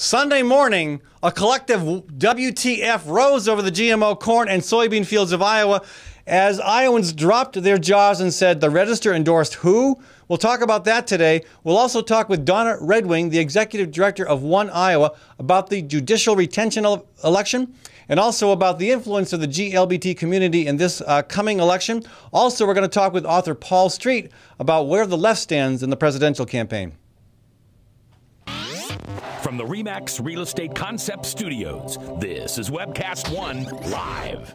Sunday morning, a collective WTF rose over the GMO corn and soybean fields of Iowa as Iowans dropped their jaws and said the Register endorsed who? We'll talk about that today. We'll also talk with Donna Redwing, the executive director of One Iowa, about the judicial retention election and also about the influence of the GLBT community in this coming election. Also, we're going to talk with author Paul Street about where the left stands in the presidential campaign. From the RE/MAX Real Estate Concept Studios, this is Webcast One Live.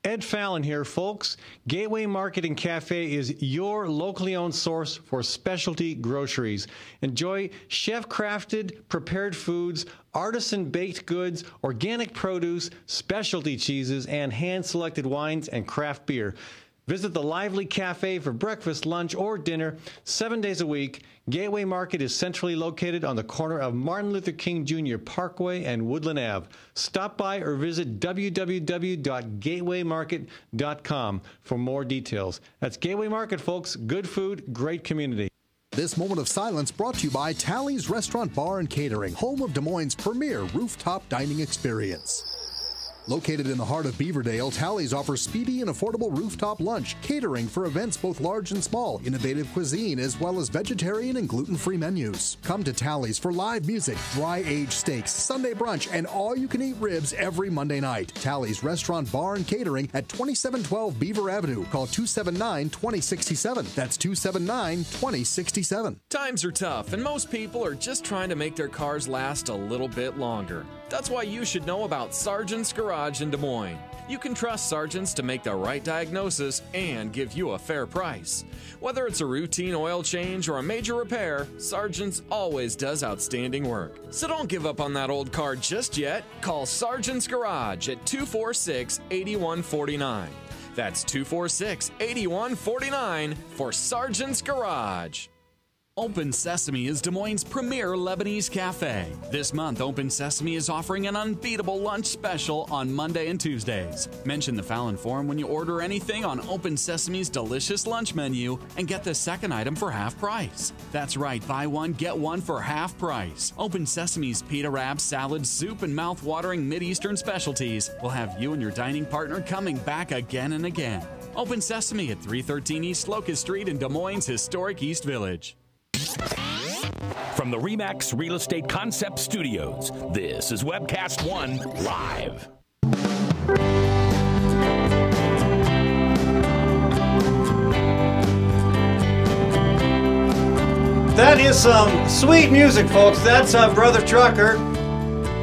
Ed Fallon here, folks. Gateway Market and Cafe is your locally owned source for specialty groceries. Enjoy chef-crafted, prepared foods, artisan baked goods, organic produce, specialty cheeses, and hand-selected wines and craft beer. Visit the lively cafe for breakfast, lunch, or dinner 7 days a week. Gateway Market is centrally located on the corner of Martin Luther King Jr. Parkway and Woodland Ave. Stop by or visit www.gatewaymarket.com for more details. That's Gateway Market, folks. Good food, great community. This moment of silence brought to you by Tally's Restaurant Bar and Catering, home of Des Moines' premier rooftop dining experience. Located in the heart of Beaverdale, Tally's offers speedy and affordable rooftop lunch, catering for events both large and small, innovative cuisine, as well as vegetarian and gluten-free menus. Come to Tally's for live music, dry-aged steaks, Sunday brunch, and all-you-can-eat ribs every Monday night. Tally's Restaurant Bar and Catering at 2712 Beaver Avenue. Call 279-2067. That's 279-2067. Times are tough, and most people are just trying to make their cars last a little bit longer. That's why you should know about Sargent's Garage in Des Moines. You can trust Sargent's to make the right diagnosis and give you a fair price. Whether it's a routine oil change or a major repair, Sargent's always does outstanding work. So don't give up on that old car just yet. Call Sargent's Garage at 246-8149. That's 246-8149 for Sargent's Garage. Open Sesame is Des Moines' premier Lebanese cafe. This month, Open Sesame is offering an unbeatable lunch special on Monday and Tuesdays. Mention the Fallon Forum when you order anything on Open Sesame's delicious lunch menu and get the second item for half price. That's right, buy one, get one for half price. Open Sesame's pita wraps, salads, soup, and mouth-watering Mideastern specialties will have you and your dining partner coming back again and again. Open Sesame at 313 East Locust Street in Des Moines' historic East Village. From the RE/MAX Real Estate Concept Studios, this is Webcast One Live. That is some sweet music, folks. That's Brother Trucker,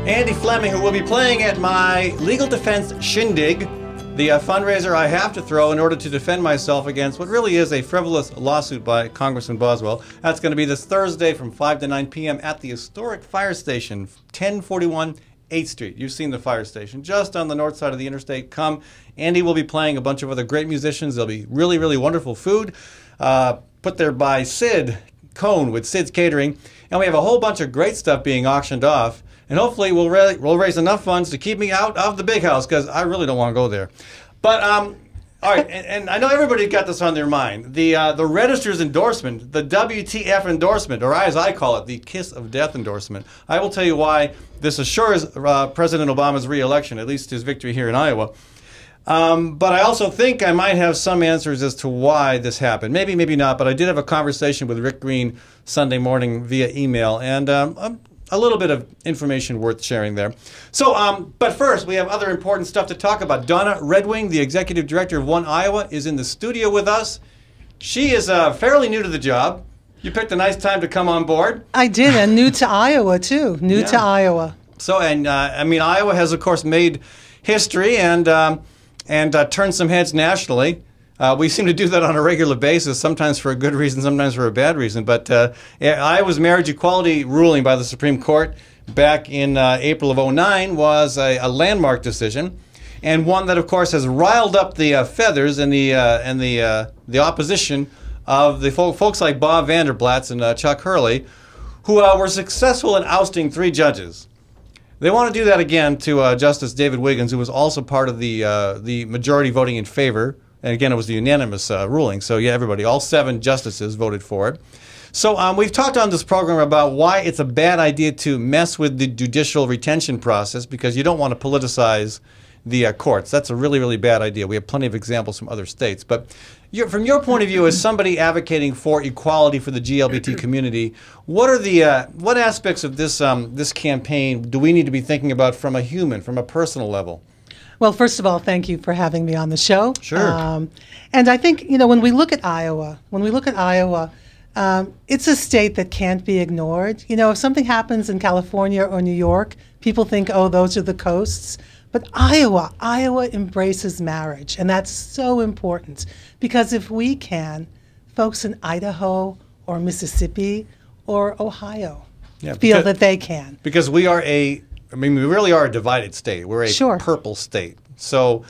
Andy Fleming, who will be playing at my Legal Defense Shindig, the fundraiser I have to throw in order to defend myself against what really is a frivolous lawsuit by Congressman Boswell. That's going to be this Thursday from 5 to 9 p.m. at the historic fire station, 1041 8th Street. You've seen the fire station just on the north side of the interstate. Come. Andy will be playing a bunch of other great musicians. There'll be really, really wonderful food put there by Sid Cohn with Sid's Catering. And we have a whole bunch of great stuff being auctioned off. And hopefully we'll raise enough funds to keep me out of the big house, because I really don't want to go there. But, all right, and I know everybody got this on their mind. The Register's endorsement, the WTF endorsement, or as I call it, the kiss of death endorsement. I will tell you why this assures President Obama's re-election, at least his victory here in Iowa. But I also think I might have some answers as to why this happened. Maybe, maybe not, but I did have a conversation with Rick Green Sunday morning via email, and a little bit of information worth sharing there. So, but first, we have other important stuff to talk about. Donna Redwing, the executive director of One Iowa, is in the studio with us. She is fairly new to the job. You picked a nice time to come on board. I did, and new to Iowa, too. New to Iowa. So, and I mean, Iowa has, of course, made history and turned some heads nationally. We seem to do that on a regular basis, sometimes for a good reason, sometimes for a bad reason. But Iowa's marriage equality ruling by the Supreme Court back in April of '09 was a landmark decision, and one that, of course, has riled up the feathers and the opposition of the folks like Bob Vanderblatts and Chuck Hurley, who were successful in ousting 3 judges. They want to do that again to Justice David Wiggins, who was also part of the majority voting in favor. And again, it was the unanimous ruling. So yeah, everybody, all 7 justices voted for it. So we've talked on this program about why it's a bad idea to mess with the judicial retention process because you don't want to politicize the courts. That's a really, really bad idea. We have plenty of examples from other states. But from your point of view, as somebody advocating for equality for the GLBT community, what are the what aspects of this this campaign do we need to be thinking about from a human, from a personal level? Well, first of all, thank you for having me on the show. Sure. And I think, when we look at Iowa, it's a state that can't be ignored. If something happens in California or New York, people think, oh, those are the coasts. But Iowa embraces marriage, and that's so important because if we can, folks in Idaho or Mississippi or Ohio feel that they can. Because we really are a divided state. We're a purple state. So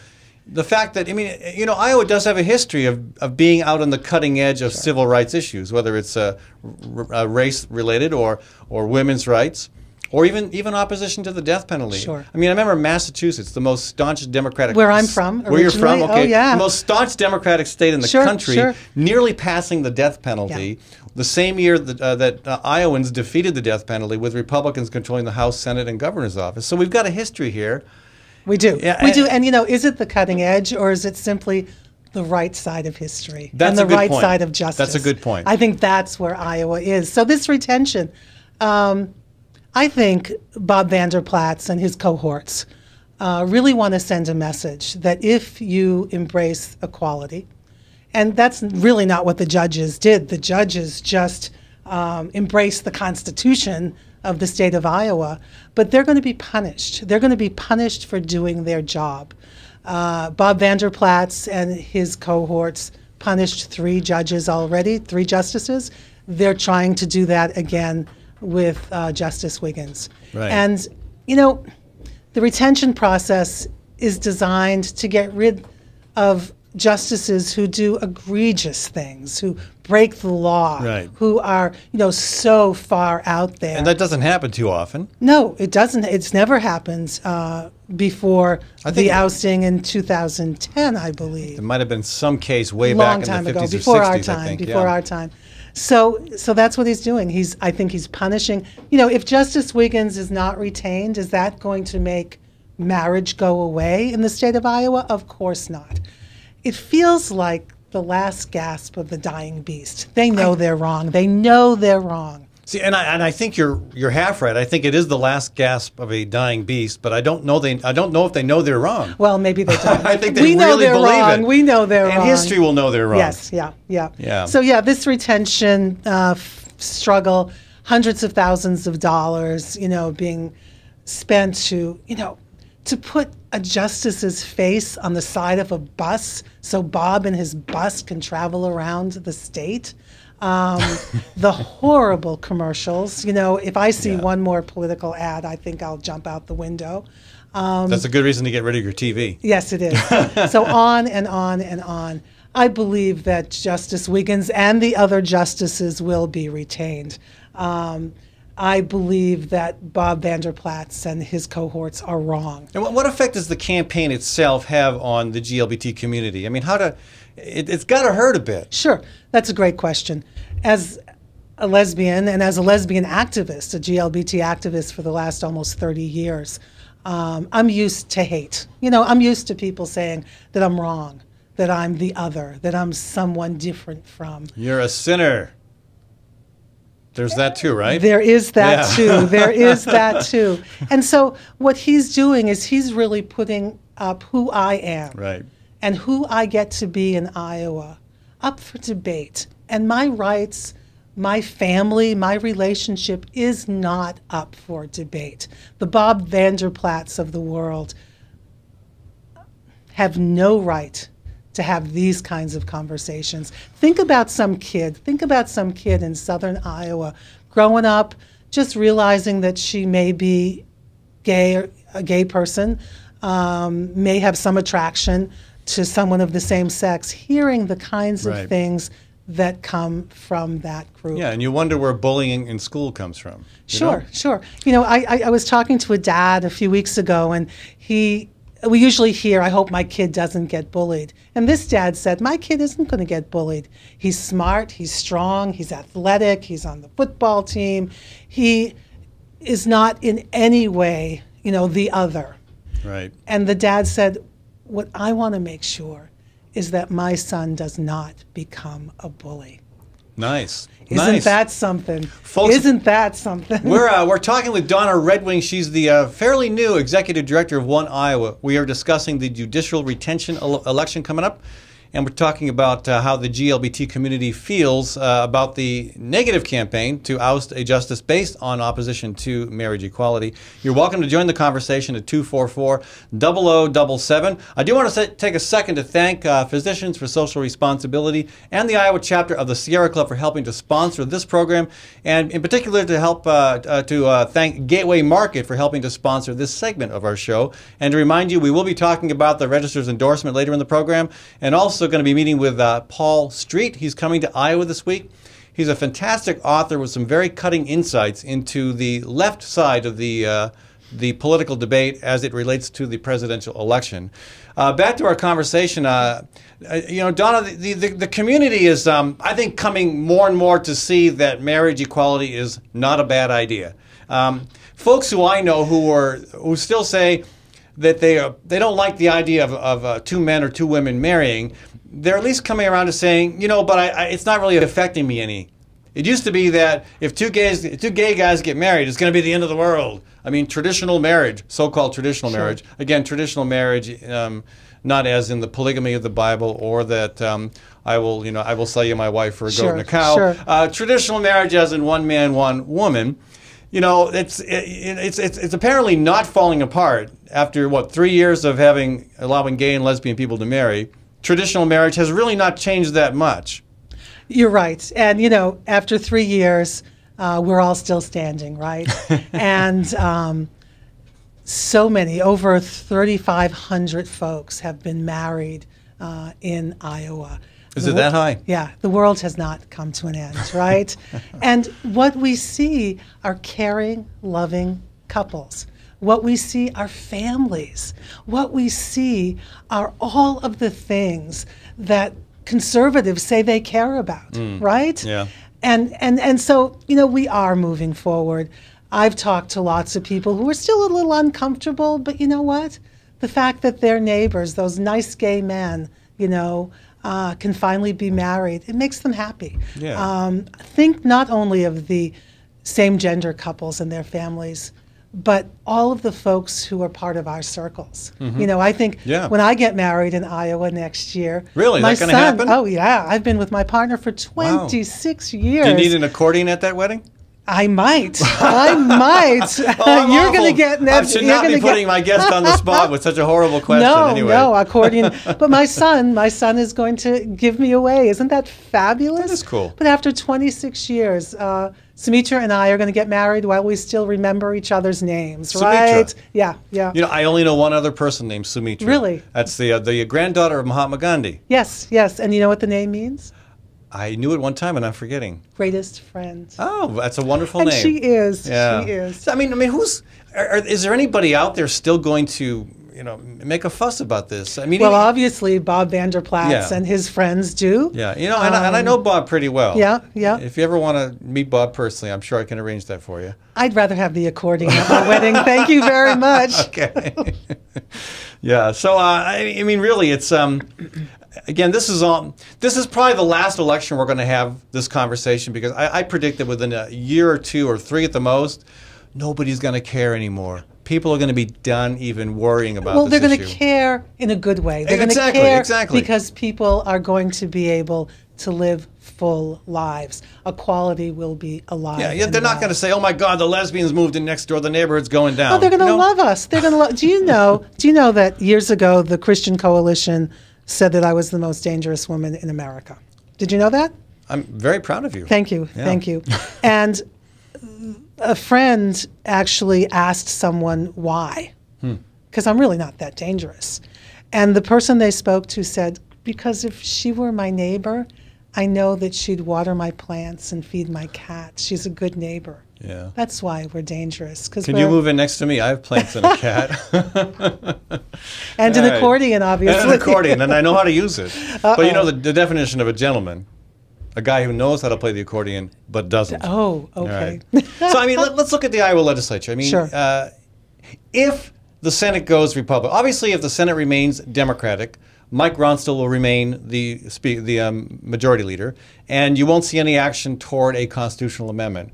the fact that, Iowa does have a history of being out on the cutting edge of civil rights issues, whether it's race-related or women's rights. Or even opposition to the death penalty. Sure. I remember Massachusetts, the most staunch Democratic... Where I'm from, Where you're from? Okay. Oh, yeah. The most staunch Democratic state in the country, nearly passing the death penalty. Yeah. The same year that Iowans defeated the death penalty with Republicans controlling the House, Senate, and governor's office. So we've got a history here. We do. Yeah, we do. And, is it the cutting edge or is it simply the right side of history and the right side of justice? That's a good point. I think that's where Iowa is. So this retention... I think Bob Vander Plaats and his cohorts really want to send a message that if you embrace equality, and that's really not what the judges did. The judges just embraced the Constitution of the state of Iowa, but they're going to be punished. They're going to be punished for doing their job. Bob Vander Plaats and his cohorts punished 3 judges already, 3 justices. They're trying to do that again with Justice Wiggins. Right. And, the retention process is designed to get rid of justices who do egregious things, who break the law, who are, so far out there. And that doesn't happen too often. No, it doesn't. It's never happened before the ousting in 2010, I believe. There might have been some case way back in the 50s before or 60s, our time, I think. Before our time. So that's what he's doing. I think he's punishing. If Justice Wiggins is not retained, is that going to make marriage go away in the state of Iowa? Of course not. It feels like the last gasp of the dying beast. They know they're wrong. They know they're wrong. See, and I think you're half right. I think it is the last gasp of a dying beast, but I don't know if they know they're wrong. Well, maybe they don't. I think they really believe it. We know they're wrong. And history will know they're wrong. Yes, yeah. So this retention struggle, hundreds of thousands of dollars, being spent to put a justice's face on the side of a bus so Bob and his bus can travel around the state. The horrible commercials. If I see one more political ad, I think I'll jump out the window. That's a good reason to get rid of your TV. Yes, it is. So on and on and on. I believe that Justice Wiggins and the other justices will be retained. I believe that Bob Vander Plaats and his cohorts are wrong. And what effect does the campaign itself have on the GLBT community? It's got to hurt a bit. Sure. That's a great question. As a lesbian and as a lesbian activist, a GLBT activist for the last almost 30 years, I'm used to hate. I'm used to people saying that I'm wrong, that I'm the other, that I'm someone different from. You're a sinner. There's that too, right? There is that too. There is that too. And so what he's doing is he's really putting up who I am. Right. And who I get to be in Iowa up for debate. And my rights, my family, my relationship is not up for debate. The Bob Vander Plaats of the world have no right to have these kinds of conversations. Think about some kid in southern Iowa growing up, just realizing that she may be gay, or a gay person, may have some attraction to someone of the same sex, hearing the kinds of things that come from that group. Yeah, and you wonder where bullying in school comes from. Sure. I was talking to a dad a few weeks ago, and he we usually hear, I hope my kid doesn't get bullied. And this dad said, my kid isn't going to get bullied. He's smart, he's strong, he's athletic, he's on the football team. He is not in any way, the other. Right. And the dad said, what I want to make sure is that my son does not become a bully. Nice. Isn't that something? Folks, isn't that something? We're talking with Donna Redwing. She's the fairly new executive director of One Iowa. We are discussing the judicial retention election coming up, and we're talking about how the GLBT community feels about the negative campaign to oust a justice based on opposition to marriage equality. You're welcome to join the conversation at 244-0077. I do want to take a second to thank Physicians for Social Responsibility and the Iowa chapter of the Sierra Club for helping to sponsor this program, and in particular to help thank Gateway Market for helping to sponsor this segment of our show. And to remind you, we will be talking about the registrar's endorsement later in the program, and also going to be meeting with Paul Street. He's coming to Iowa this week. He's a fantastic author with some very cutting insights into the left side of the political debate as it relates to the presidential election. Back to our conversation, Donna, the community is, I think, coming more and more to see that marriage equality is not a bad idea. Folks who I know who still say that they don't like the idea of two men or two women marrying, they're at least coming around to saying, but it's not really affecting me any. It used to be that if two gay guys get married, it's going to be the end of the world. I mean, traditional marriage, so-called traditional marriage. Again, traditional marriage, not as in the polygamy of the Bible, or that I will sell you my wife for a goat and a cow. Sure. Traditional marriage, as in one man, one woman. It's apparently not falling apart after 3 years of allowing gay and lesbian people to marry. Traditional marriage has really not changed that much. You're right. And, after 3 years, we're all still standing, right? And so many, over 3,500 folks have been married in Iowa. Is it that high? Yeah, the world has not come to an end, right? And what we see are caring, loving couples. What we see are families. What we see are all of the things that conservatives say they care about, right? Yeah. And so, we are moving forward. I've talked to lots of people who are still a little uncomfortable, but you know what? The fact that their neighbors, those nice gay men, can finally be married, it makes them happy. Yeah. Think not only of the same gender couples and their families, but all of the folks who are part of our circles. I think when I get married in Iowa next year, really, my that's going to happen? Oh yeah, I've been with my partner for 26 years. Do you need an accordion at that wedding? I might. You're going to get. I should not be putting my guest on the spot with such a horrible question. No, accordion. But my son is going to give me away. Isn't that fabulous? That is cool. But after 26 years, Sumitra and I are going to get married while we still remember each other's names, right? Yeah. I only know one other person named Sumitra. Really? That's the granddaughter of Mahatma Gandhi. Yes. And you know what the name means? I knew it one time and I'm forgetting. Greatest friend. Oh, that's a wonderful name. And she is. Yeah. She is. I mean, is there anybody out there still going to, make a fuss about this? I mean, obviously Bob Vander Plaats and his friends do. Yeah, and I know Bob pretty well. Yeah. If you ever want to meet Bob personally, I'm sure I can arrange that for you. I'd rather have the accordion at my wedding. Thank you very much. Okay. Yeah. So I mean, really, it's again, this is probably the last election we're going to have this conversation, because I predict that within a year or two or three at the most, nobody's going to care anymore. People are going to be done even worrying about this issue. Well, they're going to care in a good way. They're going to care because people are going to be able to live full lives. Equality will be alive. Yeah, they're not going to say, "Oh my God, the lesbians moved in next door. The neighborhood's going down." Oh, they're going to love us. They're going to love. Do you know that years ago the Christian Coalition said that I was the most dangerous woman in America? Did you know that? I'm very proud of you. Thank you. Yeah. Thank you. And a friend actually asked someone why, because I'm really not that dangerous. And the person they spoke to said, because if she were my neighbor, I know that she'd water my plants and feed my cats. She's a good neighbor. Yeah. That's why we're dangerous. Can you move in next to me? I have plants and a cat. And an accordion, obviously. And an accordion, and I know how to use it. But you know the definition of a gentleman. A guy who knows how to play the accordion but doesn't. Oh, okay. Right. So, I mean, let's look at the Iowa legislature. I mean, sure. If the Senate goes Republican, obviously if the Senate remains Democratic, Mike Ronstill will remain the majority leader, and you won't see any action toward a constitutional amendment.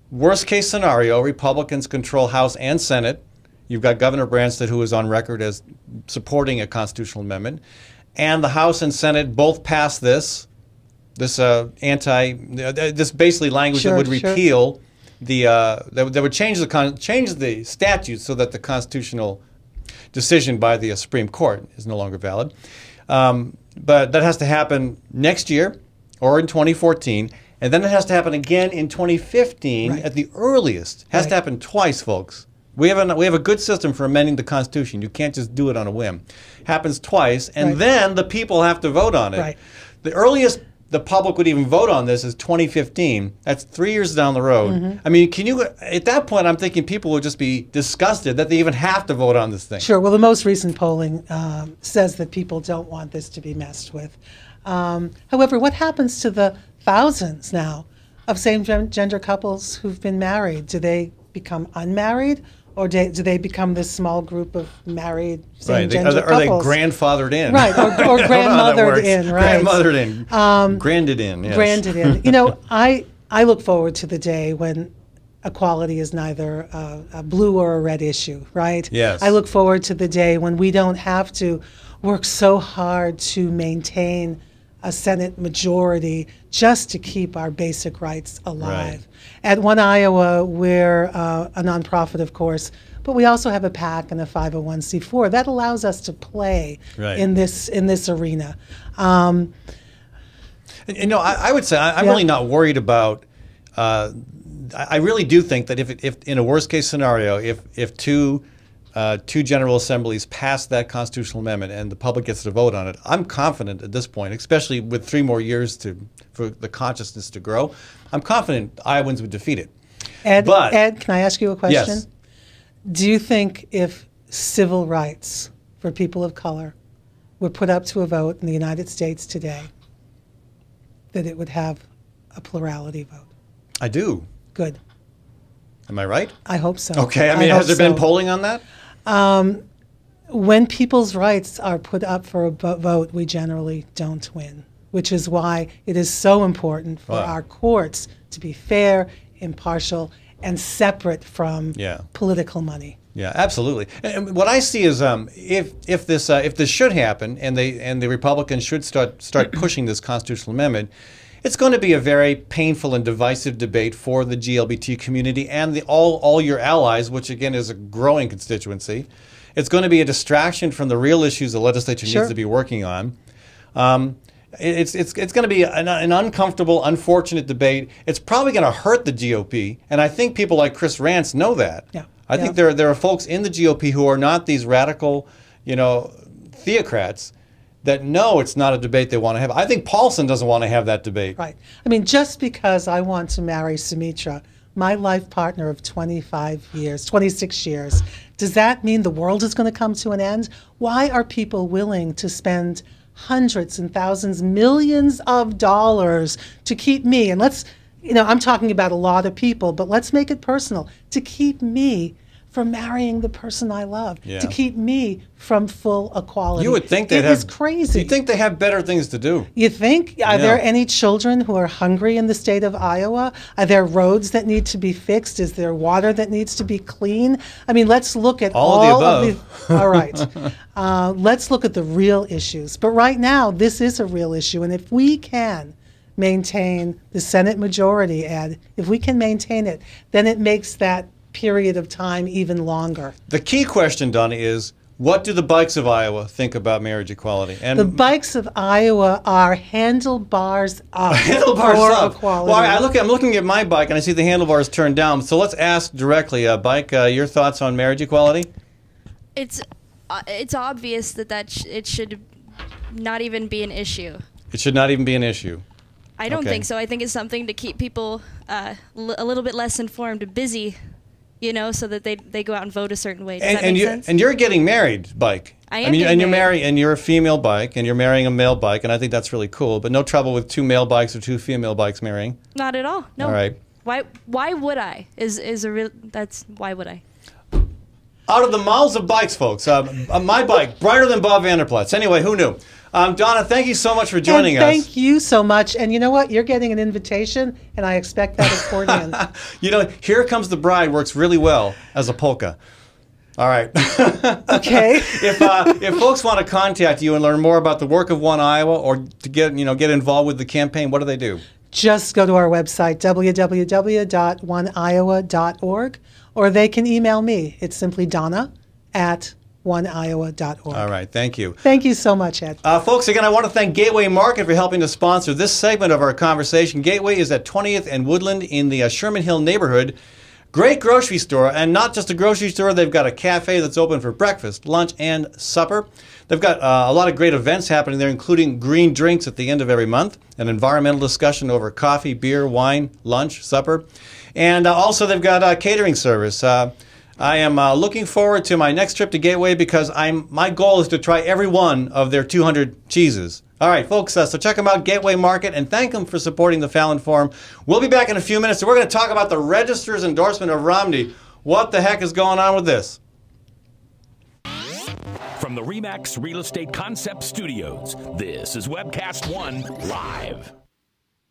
Worst case scenario, Republicans control House and Senate. You've got Governor Branstad, who is on record as supporting a constitutional amendment, and the House and Senate both pass this basically language that would repeal that would change the statute so that the constitutional decision by the Supreme Court is no longer valid. But that has to happen next year or in 2014, and then it has to happen again in 2015 at the earliest. It has to happen twice, folks. We have a good system for amending the Constitution. You can't just do it on a whim. It happens twice, and then the people have to vote on it. Right. The earliest the public would even vote on this is 2015. That's 3 years down the road. I mean, at that point, I'm thinking people would just be disgusted that they even have to vote on this thing. Sure. Well, the most recent polling says that people don't want this to be messed with. However, what happens to the thousands now of same-gender couples who've been married? Do they become unmarried? Or do they become this small group of married same-gender couples? Are they grandfathered in? Right, or grandmothered in, right? Grandmothered in, granded in, yes. Granded in. You know, I look forward to the day when equality is neither a blue or a red issue, right? Yes. I look forward to the day when we don't have to work so hard to maintain a Senate majority just to keep our basic rights alive. Right. At One Iowa, we're a nonprofit, of course, but we also have a PAC and a 501c4 that allows us to play in this arena. You know, I would say I'm really not worried about. I really do think that if in a worst case scenario, if two general assemblies pass that constitutional amendment and the public gets to vote on it, I'm confident at this point, especially with 3 more years for the consciousness to grow, I'm confident Iowans would defeat it. Ed, can I ask you a question? Yes. Do you think if civil rights for people of color were put up to a vote in the United States today, that it would have a plurality vote? I do. Good. Am I right? I hope so. Okay. I mean, has there been polling on that? When people's rights are put up for a vote, we generally don't win, which is why it is so important for our courts to be fair, impartial, and separate from political money. Yeah, absolutely. And what I see is if this should happen and the Republicans should start pushing this constitutional amendment, it's going to be a very painful and divisive debate for the GLBT community and all your allies, which again is a growing constituency. It's going to be a distraction from the real issues the legislature needs to be working on. It's going to be an uncomfortable, unfortunate debate. It's probably going to hurt the GOP, and I think people like Chris Rance know that. Yeah. I think there are folks in the GOP who are not these radical, theocrats that know it's not a debate they want to have. I think Paulson doesn't want to have that debate. Right. I mean, just because I want to marry Sumitra, my life partner of 26 years, does that mean the world is going to come to an end? Why are people willing to spend hundreds and thousands, millions of dollars to keep me, and I'm talking about a lot of people, but let's make it personal, to keep me from marrying the person I love, to keep me from full equality. You would think it is crazy. You'd think they have better things to do. You think? Are there any children who are hungry in the state of Iowa? Are there roads that need to be fixed? Is there water that needs to be clean? I mean, let's look at all of the all right. Let's look at the real issues. But right now, this is a real issue. And if we can maintain the Senate majority, Ed, if we can maintain it, then it makes that period of time even longer. The key question, Donna, is what do the bikes of Iowa think about marriage equality? And the bikes of Iowa are handlebars up handlebars for up. equality. Well, I'm looking at my bike and I see the handlebars turned down. So let's ask directly, Bike, your thoughts on marriage equality? It's obvious that it should not even be an issue. It should not even be an issue. I don't Okay. think so. I think it's something to keep people a little bit less informed and busy, you know, so that they go out and vote a certain way. Does that make sense? And you're getting married, Bike. I am and you're getting married. and you're a female Bike, and you're marrying a male Bike, and I think that's really cool. But no trouble with 2 male Bikes or 2 female Bikes marrying. Not at all. No. All right. Why would I? Why would I? Out of the mouths of bikes, folks, my bike, brighter than Bob Vanderplat's. Anyway, who knew? Donna, thank you so much for joining us. Thank you so much. And you know what? You're getting an invitation, and I expect that accordion. You know, Here Comes the Bride works really well as a polka. All right. Okay. If folks want to contact you and learn more about the work of One Iowa or to get involved with the campaign, what do they do? Just go to our website, www.oneiowa.org, or they can email me. It's simply donna@oneiowa.org. All right. Thank you. Thank you so much, Ed. Folks, again, I want to thank Gateway Market for helping to sponsor this segment of our conversation. Gateway is at 20th and Woodland in the Sherman Hill neighborhood. Great grocery store, and not just a grocery store. They've got a cafe that's open for breakfast, lunch, and supper. They've got a lot of great events happening there, including green drinks at the end of every month, an environmental discussion over coffee, beer, wine, lunch, supper. And also they've got a catering service. I am looking forward to my next trip to Gateway because my goal is to try every one of their 200 cheeses. All right, folks, so check them out, Gateway Market, and thank them for supporting the Fallon Forum. We'll be back in a few minutes, and we're going to talk about the Register's endorsement of Romney. What the heck is going on with this? From the RE/MAX Real Estate Concept Studios, this is Webcast One Live.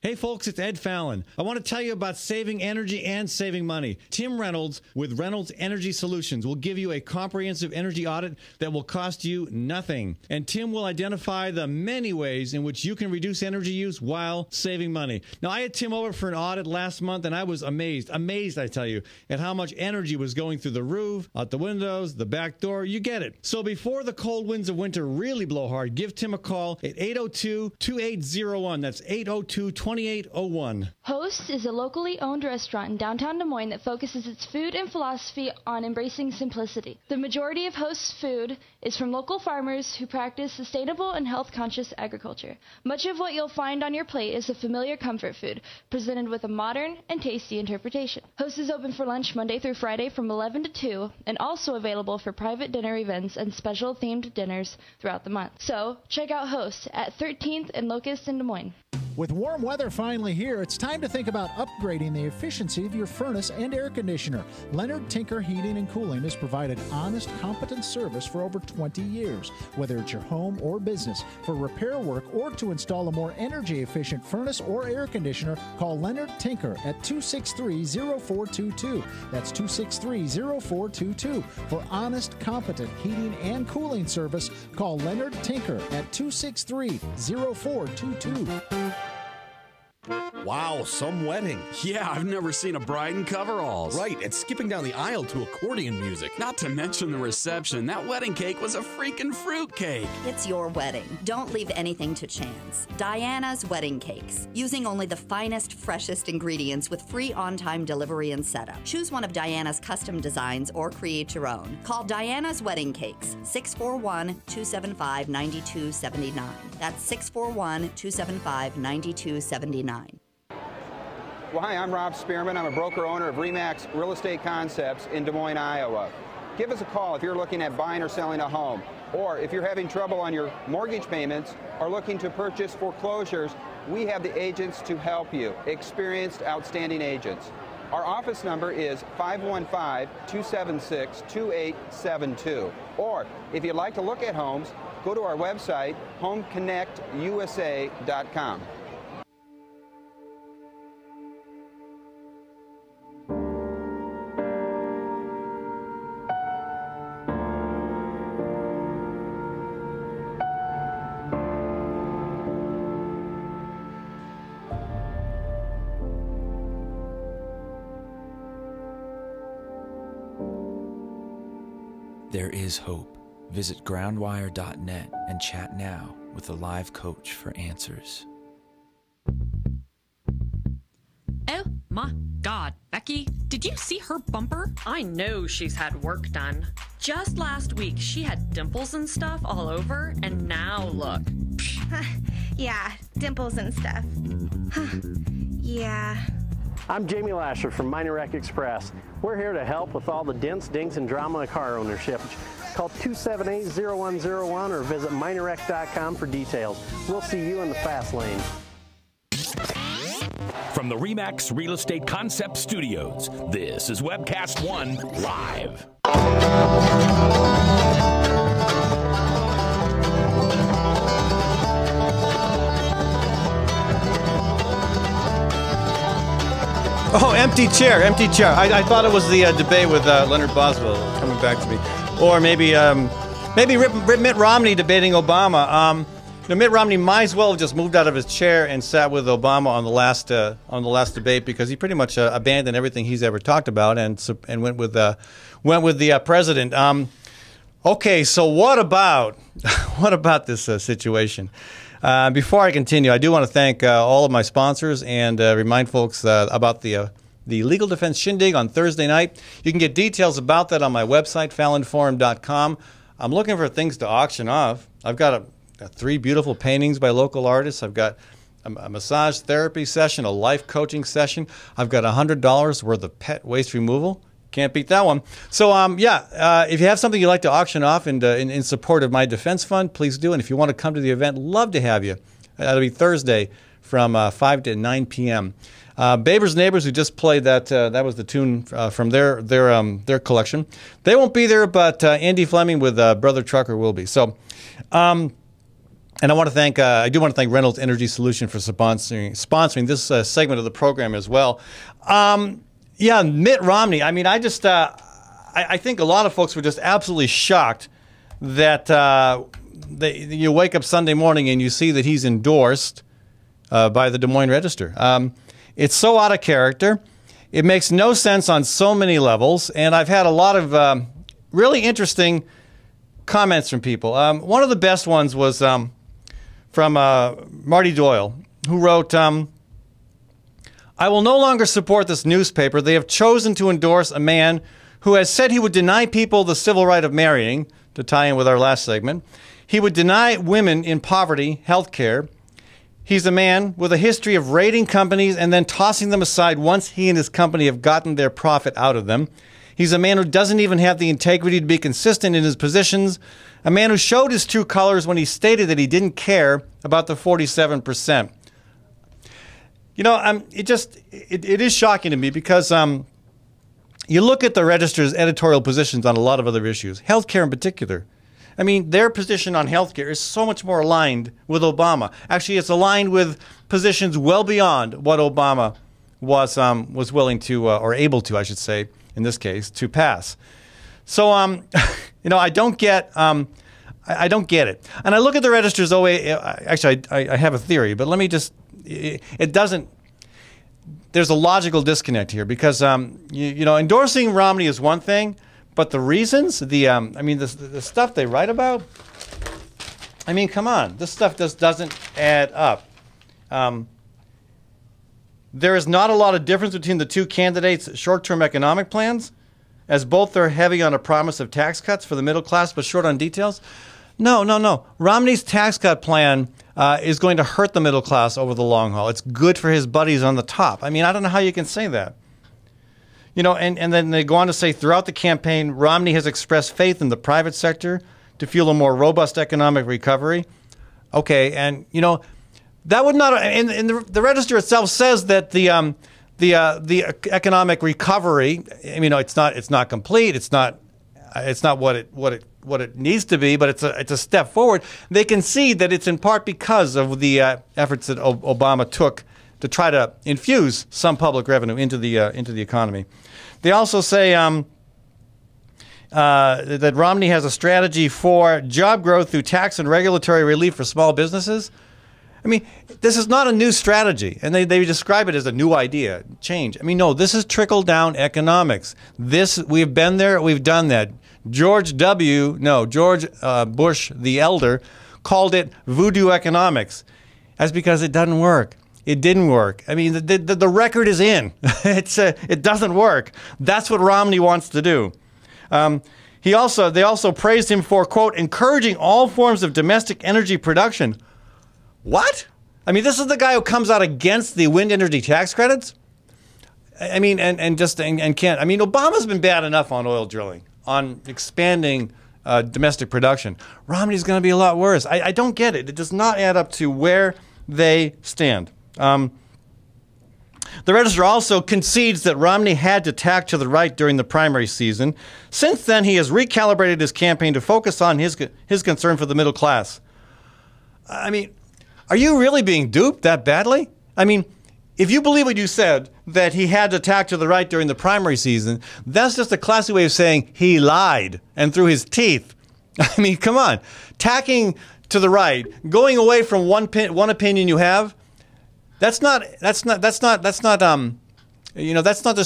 Hey folks, it's Ed Fallon. I want to tell you about saving energy and saving money. Tim Reynolds with Reynolds Energy Solutions will give you a comprehensive energy audit that will cost you nothing. And Tim will identify the many ways in which you can reduce energy use while saving money. Now, I had Tim over for an audit last month, and I was amazed, I tell you, at how much energy was going through the roof, out the windows, the back door. You get it. So before the cold winds of winter really blow hard, give Tim a call at 802-2801. That's 802-2801. Host is a locally owned restaurant in downtown Des Moines that focuses its food and philosophy on embracing simplicity. The majority of Host's food is from local farmers who practice sustainable and health-conscious agriculture. Much of what you'll find on your plate is a familiar comfort food, presented with a modern and tasty interpretation. Host is open for lunch Monday through Friday from 11 to 2, and also available for private dinner events and special themed dinners throughout the month. So, check out Host at 13th and Locust in Des Moines. With warm weather finally here, it's time to think about upgrading the efficiency of your furnace and air conditioner. Leonard Tinker Heating and Cooling has provided honest, competent service for over 20 years. Whether it's your home or business, for repair work or to install a more energy-efficient furnace or air conditioner, call Leonard Tinker at 263-0422. That's 263-0422. For honest, competent heating and cooling service, call Leonard Tinker at 263-0422. Wow, some wedding. Yeah, I've never seen a bride in coveralls. Right, and skipping down the aisle to accordion music. Not to mention the reception. That wedding cake was a freaking fruit cake. It's your wedding. Don't leave anything to chance. Diana's Wedding Cakes. Using only the finest, freshest ingredients with free on-time delivery and setup. Choose one of Diana's custom designs or create your own. Call Diana's Wedding Cakes, 641-275-9279. That's 641-275-9279. Well, hi, I'm Rob Spearman. I'm a broker-owner of RE/MAX Real Estate Concepts in Des Moines, Iowa. Give us a call if you're looking at buying or selling a home, or if you're having trouble on your mortgage payments or looking to purchase foreclosures. We have the agents to help you, experienced, outstanding agents. Our office number is 515-276-2872. Or if you'd like to look at homes, go to our website, homeconnectusa.com. There is hope. Visit groundwire.net and chat now with a live coach for answers. Oh my God, Becky, did you see her bumper? I know she's had work done. Just last week, she had dimples and stuff all over, and now look. Yeah, dimples and stuff. Yeah. I'm Jamie Lasher from Minor Wreck Express. We're here to help with all the dents, dings, and drama of car ownership. Call 278-0101 or visit minorwreck.com for details. We'll see you in the fast lane. From the RE/MAX Real Estate Concept Studios, this is Webcast One Live. Oh, empty chair, empty chair. I thought it was the debate with Leonard Boswell coming back to me. Or maybe Mitt Romney debating Obama. Mitt Romney might as well have just moved out of his chair and sat with Obama on the last debate, because he pretty much abandoned everything he's ever talked about and went with the president. Okay, so what about this situation? Before I continue, I do want to thank all of my sponsors and remind folks about the Legal Defense Shindig on Thursday night. You can get details about that on my website, FallonForum.com. I'm looking for things to auction off. I've got 3 beautiful paintings by local artists. I've got a massage therapy session, a life coaching session. I've got $100 worth of pet waste removal. Can't beat that one. So, if you have something you'd like to auction off in support of my defense fund, please do. And if you want to come to the event, love to have you. That'll be Thursday from 5 to 9 p.m. Baber's Neighbors, who just played that was the tune from their collection. They won't be there, but Andy Fleming with Brother Trucker will be. So, and I do want to thank Reynolds Energy Solution for sponsoring this segment of the program as well. Yeah, Mitt Romney. I mean, I think a lot of folks were just absolutely shocked that you wake up Sunday morning and you see that he's endorsed by the Des Moines Register. It's so out of character. It makes no sense on so many levels, and I've had a lot of really interesting comments from people. One of the best ones was from Marty Doyle, who wrote, I will no longer support this newspaper. They have chosen to endorse a man who has said he would deny people the civil right of marrying, to tie in with our last segment. He would deny women in poverty health care. He's a man with a history of raiding companies and then tossing them aside once he and his company have gotten their profit out of them. He's a man who doesn't even have the integrity to be consistent in his positions. A man who showed his true colors when he stated that he didn't care about the 47%. You know, it is shocking to me because you look at the Register's editorial positions on a lot of other issues, healthcare in particular. I mean, their position on healthcare is so much more aligned with Obama. Actually, it's aligned with positions well beyond what Obama was willing to, or able to, I should say, in this case, to pass. So, you know, I don't get it. And I look at the Register's OA. Actually, I have a theory, but let me just. It doesn't. There's a logical disconnect here because you know, endorsing Romney is one thing, but the reasons, the stuff they write about. I mean, come on, this stuff just doesn't add up. There is not a lot of difference between the two candidates' short-term economic plans, as both are heavy on a promise of tax cuts for the middle class, but short on details. No. Romney's tax cut plan is going to hurt the middle class over the long haul. It's good for his buddies on the top. I mean, I don't know how you can say that. You know, and then they go on to say, throughout the campaign, Romney has expressed faith in the private sector to fuel a more robust economic recovery. Okay, and, you know, that would not, and the Register itself says that the economic recovery, you know, it's not complete, it's not what it needs to be, but it's a step forward. They concede that it's in part because of the efforts that Obama took to try to infuse some public revenue into the economy. They also say that Romney has a strategy for job growth through tax and regulatory relief for small businesses. I mean, this is not a new strategy, and they describe it as a new idea, change. I mean, no, this is trickle-down economics. We've been there, we've done that. George Bush the Elder called it voodoo economics. That's because it doesn't work. It didn't work. I mean, the record is in. It doesn't work. That's what Romney wants to do. They also praised him for, quote, encouraging all forms of domestic energy production. What? I mean, this is the guy who comes out against the wind energy tax credits? I mean, and can't. I mean, Obama's been bad enough on oil drilling, on expanding domestic production. Romney's going to be a lot worse. I don't get it. It does not add up to where they stand. The Register also concedes that Romney had to tack to the right during the primary season. Since then, he has recalibrated his campaign to focus on his concern for the middle class. I mean, are you really being duped that badly? I mean, if you believe what you said, that he had to tack to the right during the primary season, that's just a classy way of saying he lied and through his teeth. I mean, come on. Tacking to the right, going away from one opinion you have, that's not just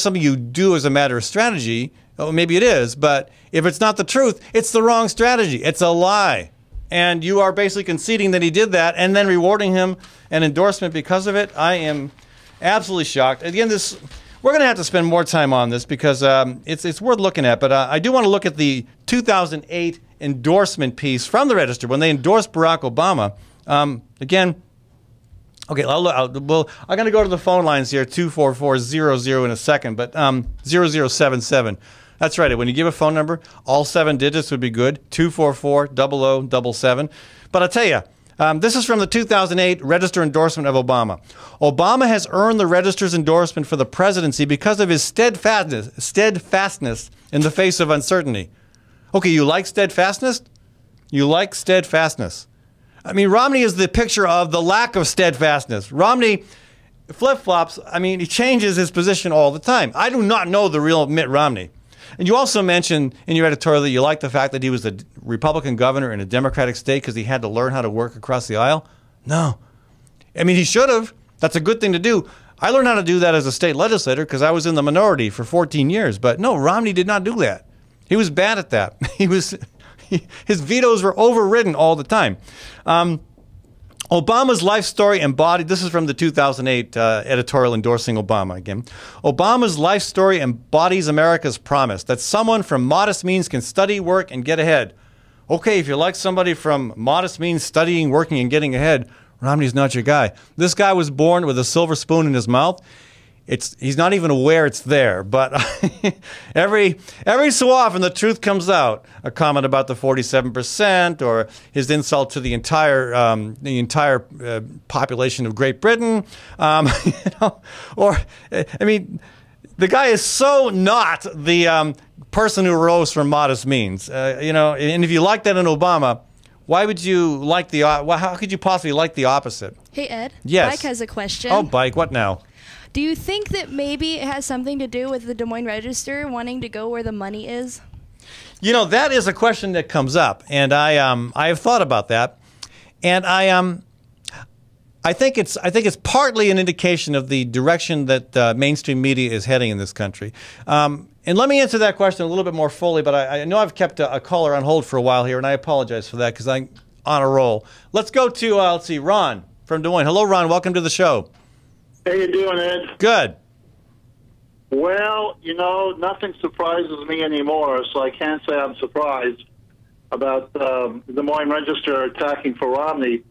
something you do as a matter of strategy. Oh, maybe it is, but if it's not the truth, it's the wrong strategy. It's a lie. And you are basically conceding that he did that and then rewarding him an endorsement because of it. I am absolutely shocked. Again, we're going to have to spend more time on this because it's worth looking at. But I do want to look at the 2008 endorsement piece from the Register when they endorsed Barack Obama. Again, okay, I'm going to go to the phone lines here, 244-00 in a second, but 0077. That's right. When you give a phone number, all 7 digits would be good, 244-0077. But I'll tell you, this is from the 2008 Register endorsement of Obama. Obama has earned the Register's endorsement for the presidency because of his steadfastness in the face of uncertainty. Okay, you like steadfastness? You like steadfastness. I mean, Romney is the picture of the lack of steadfastness. Romney flip-flops. I mean, he changes his position all the time. I do not know the real Mitt Romney. And you also mentioned in your editorial that you like the fact that he was a Republican governor in a Democratic state because he had to learn how to work across the aisle. No. I mean, he should have. That's a good thing to do. I learned how to do that as a state legislator because I was in the minority for 14 years. But no, Romney did not do that. He was bad at that. His vetoes were overridden all the time. Obama's life story embodied, this is from the 2008 editorial endorsing Obama again. Obama's life story embodies America's promise that someone from modest means can study, work, and get ahead. Okay, if you like somebody from modest means studying, working, and getting ahead, Romney's not your guy. This guy was born with a silver spoon in his mouth. He's not even aware it's there, but every so often the truth comes out. A comment about the 47%, or his insult to the entire population of Great Britain, or I mean, the guy is so not the person who rose from modest means, And if you like that in Obama, why would you like how could you possibly like the opposite? Hey Ed, yes. Mike has a question. Oh, Mike, what now? Do you think that maybe it has something to do with the Des Moines Register wanting to go where the money is? You know, that is a question that comes up, and I have thought about that, and I think it's partly an indication of the direction that mainstream media is heading in this country. And let me answer that question a little bit more fully, but I know I've kept a caller on hold for a while here, and I apologize for that because I'm on a roll. Let's go to let's see, Ron from Des Moines. Hello, Ron. Welcome to the show. How you doing, Ed? Good. Well, nothing surprises me anymore, so I can't say I'm surprised about the Des Moines Register attacking for Romney.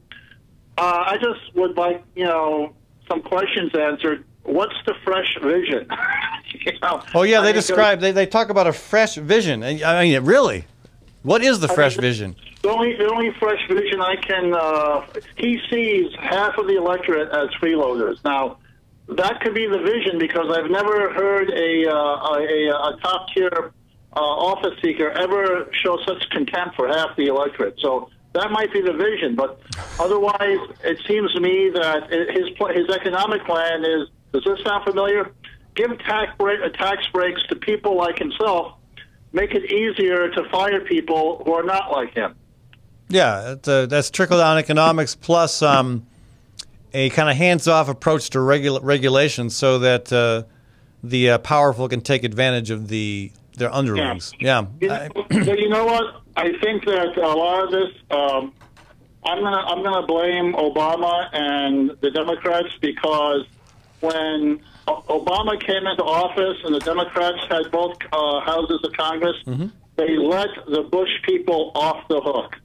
I just would like, some questions answered. What's the fresh vision? Oh, yeah, they talk about a fresh vision. I mean, really? What is the fresh vision? The only fresh vision he sees half of the electorate as freeloaders. Now, that could be the vision because I've never heard a top-tier office seeker ever show such contempt for half the electorate. So that might be the vision. But otherwise, it seems to me that his economic plan is, does this sound familiar? Give tax breaks to people like himself, make it easier to fire people who are not like him. Yeah, that's trickle-down economics plus a kind of hands-off approach to regulation so that the powerful can take advantage of their underlings. Yeah. You know what? I think that a lot of this, I'm gonna blame Obama and the Democrats because when Obama came into office and the Democrats had both houses of Congress, they let the Bush people off the hook.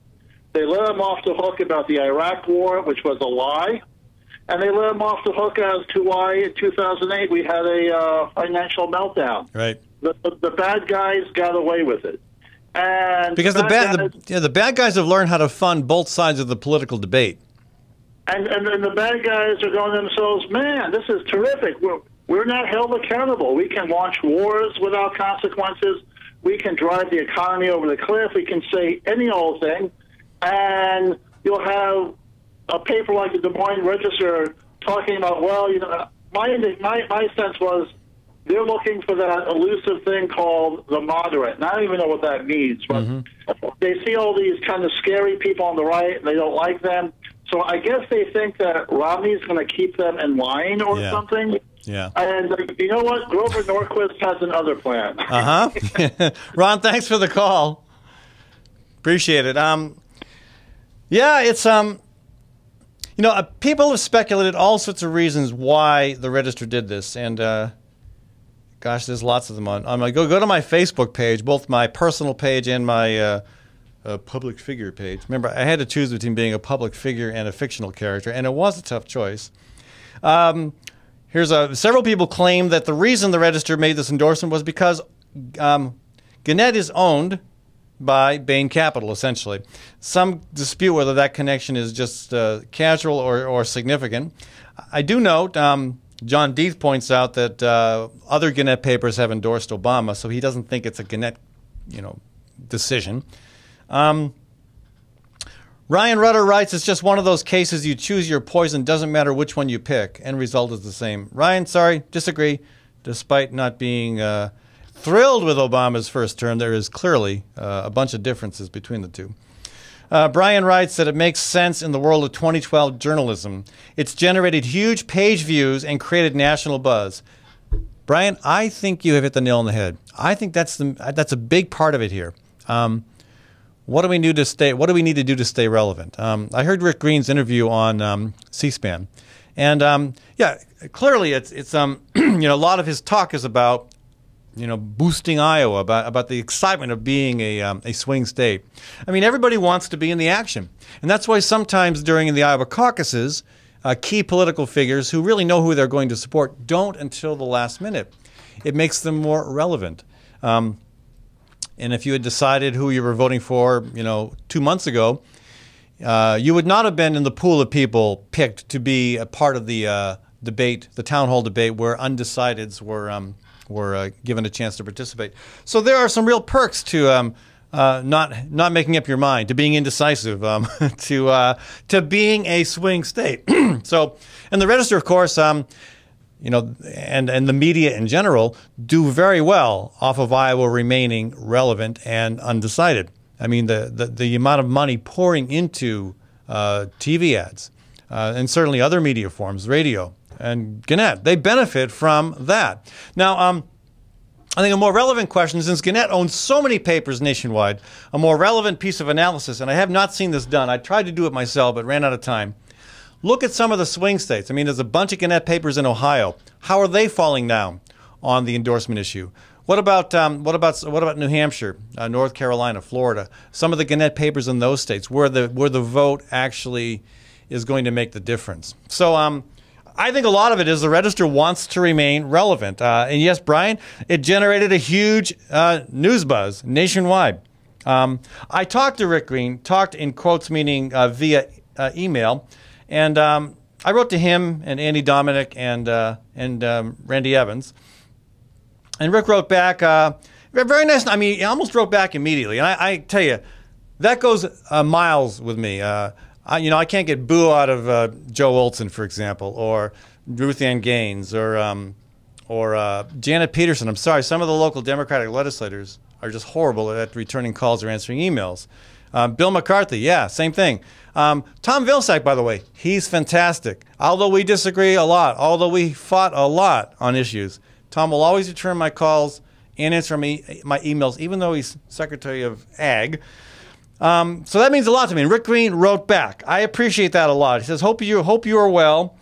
They let him off the hook about the Iraq War, which was a lie. And they let him off the hook as to why in 2008 we had a financial meltdown. Right. The bad guys got away with it. And because the bad guys have learned how to fund both sides of the political debate. And the bad guys are going to themselves, man, this is terrific. We're not held accountable. We can launch wars without consequences. We can drive the economy over the cliff. We can say any old thing. And you'll have a paper like the Des Moines Register talking about, well, you know, my sense was they're looking for that elusive thing called the moderate. And I don't even know what that means, but they see all these kind of scary people on the right, and they don't like them. So I guess they think that Romney's going to keep them in line or something. Yeah. And you know what? Grover Norquist has another plan. Ron, thanks for the call. Appreciate it. Yeah, it's you know, people have speculated all sorts of reasons why the Register did this, and gosh, there's lots of them on. Go to my Facebook page, both my personal page and my public figure page. Remember, I had to choose between being a public figure and a fictional character, and it was a tough choice. Several people claim that the reason the Register made this endorsement was because Gannett is owned by Bain Capital, essentially. Some dispute whether that connection is just casual or significant. I do note, John Deeth points out that other Gannett papers have endorsed Obama, so he doesn't think it's a Gannett, decision. Ryan Rutter writes, it's just one of those cases you choose your poison, doesn't matter which one you pick. End result is the same. Ryan, sorry, disagree. Despite not being thrilled with Obama's first term, there is clearly a bunch of differences between the two. Brian writes that it makes sense in the world of 2012 journalism. It's generated huge page views and created national buzz. Brian, I think you have hit the nail on the head. I think that's a big part of it here. What do we need to do to stay relevant? I heard Rick Green's interview on C-SPAN, and yeah, clearly it's a lot of his talk is about boosting Iowa, about the excitement of being a swing state. I mean, everybody wants to be in the action, and that's why sometimes during the Iowa caucuses, key political figures who really know who they're going to support don't until the last minute. It makes them more relevant. And if you had decided who you were voting for, 2 months ago, you would not have been in the pool of people picked to be a part of the debate, the town hall debate, where undecideds were given a chance to participate. So there are some real perks to not making up your mind, to being indecisive, to being a swing state. So, and the Register, of course, and the media in general do very well off of Iowa remaining relevant and undecided. I mean, the amount of money pouring into TV ads and certainly other media forms, radio and Gannett, they benefit from that. Now, I think a more relevant question, since Gannett owns so many papers nationwide, a more relevant piece of analysis, and I have not seen this done. I tried to do it myself, but ran out of time. Look at some of the swing states. I mean, there's a bunch of Gannett papers in Ohio. How are they falling down on the endorsement issue? What about New Hampshire, North Carolina, Florida? Some of the Gannett papers in those states, where the vote actually is going to make the difference. So I think a lot of it is the Register wants to remain relevant. And yes, Brian, it generated a huge news buzz nationwide. I talked to Rick Green, talked in quotes meaning via email. And I wrote to him and Andy Dominic and Randy Evans. And Rick wrote back, very nice. I mean, he almost wrote back immediately. And I tell you, that goes miles with me. I can't get boo out of Joe Olson, for example, or Ruth Ann Gaines, or Janet Peterson. I'm sorry, some of the local Democratic legislators are just horrible at returning calls or answering emails. Bill McCarthy, yeah, same thing. Tom Vilsack, by the way, he's fantastic. Although we disagree a lot, although we fought a lot on issues, Tom will always return my calls and answer my emails, even though he's Secretary of Ag. So that means a lot to me. And Rick Green wrote back. I appreciate that a lot. He says, hope you are well.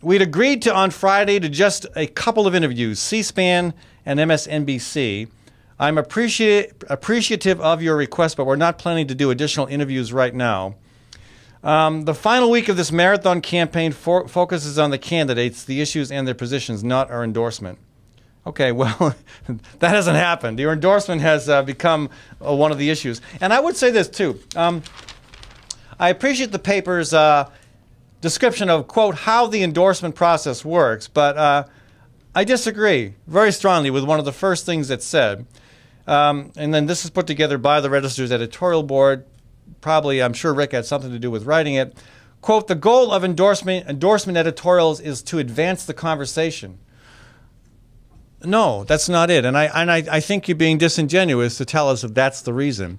We'd agreed on Friday to just a couple of interviews, C-SPAN and MSNBC. I'm appreciative of your request, but we're not planning to do additional interviews right now. The final week of this marathon campaign focuses on the candidates, the issues, and their positions, not our endorsement. Okay, well, that hasn't happened. Your endorsement has become one of the issues. And I would say this, too. I appreciate the paper's description of, quote, how the endorsement process works, but I disagree very strongly with one of the first things it said. And then this is put together by the Register's editorial board. Probably, I'm sure Rick had something to do with writing it. Quote, the goal of endorsement editorials is to advance the conversation. No, that's not it. And I think you're being disingenuous to tell us that that's the reason.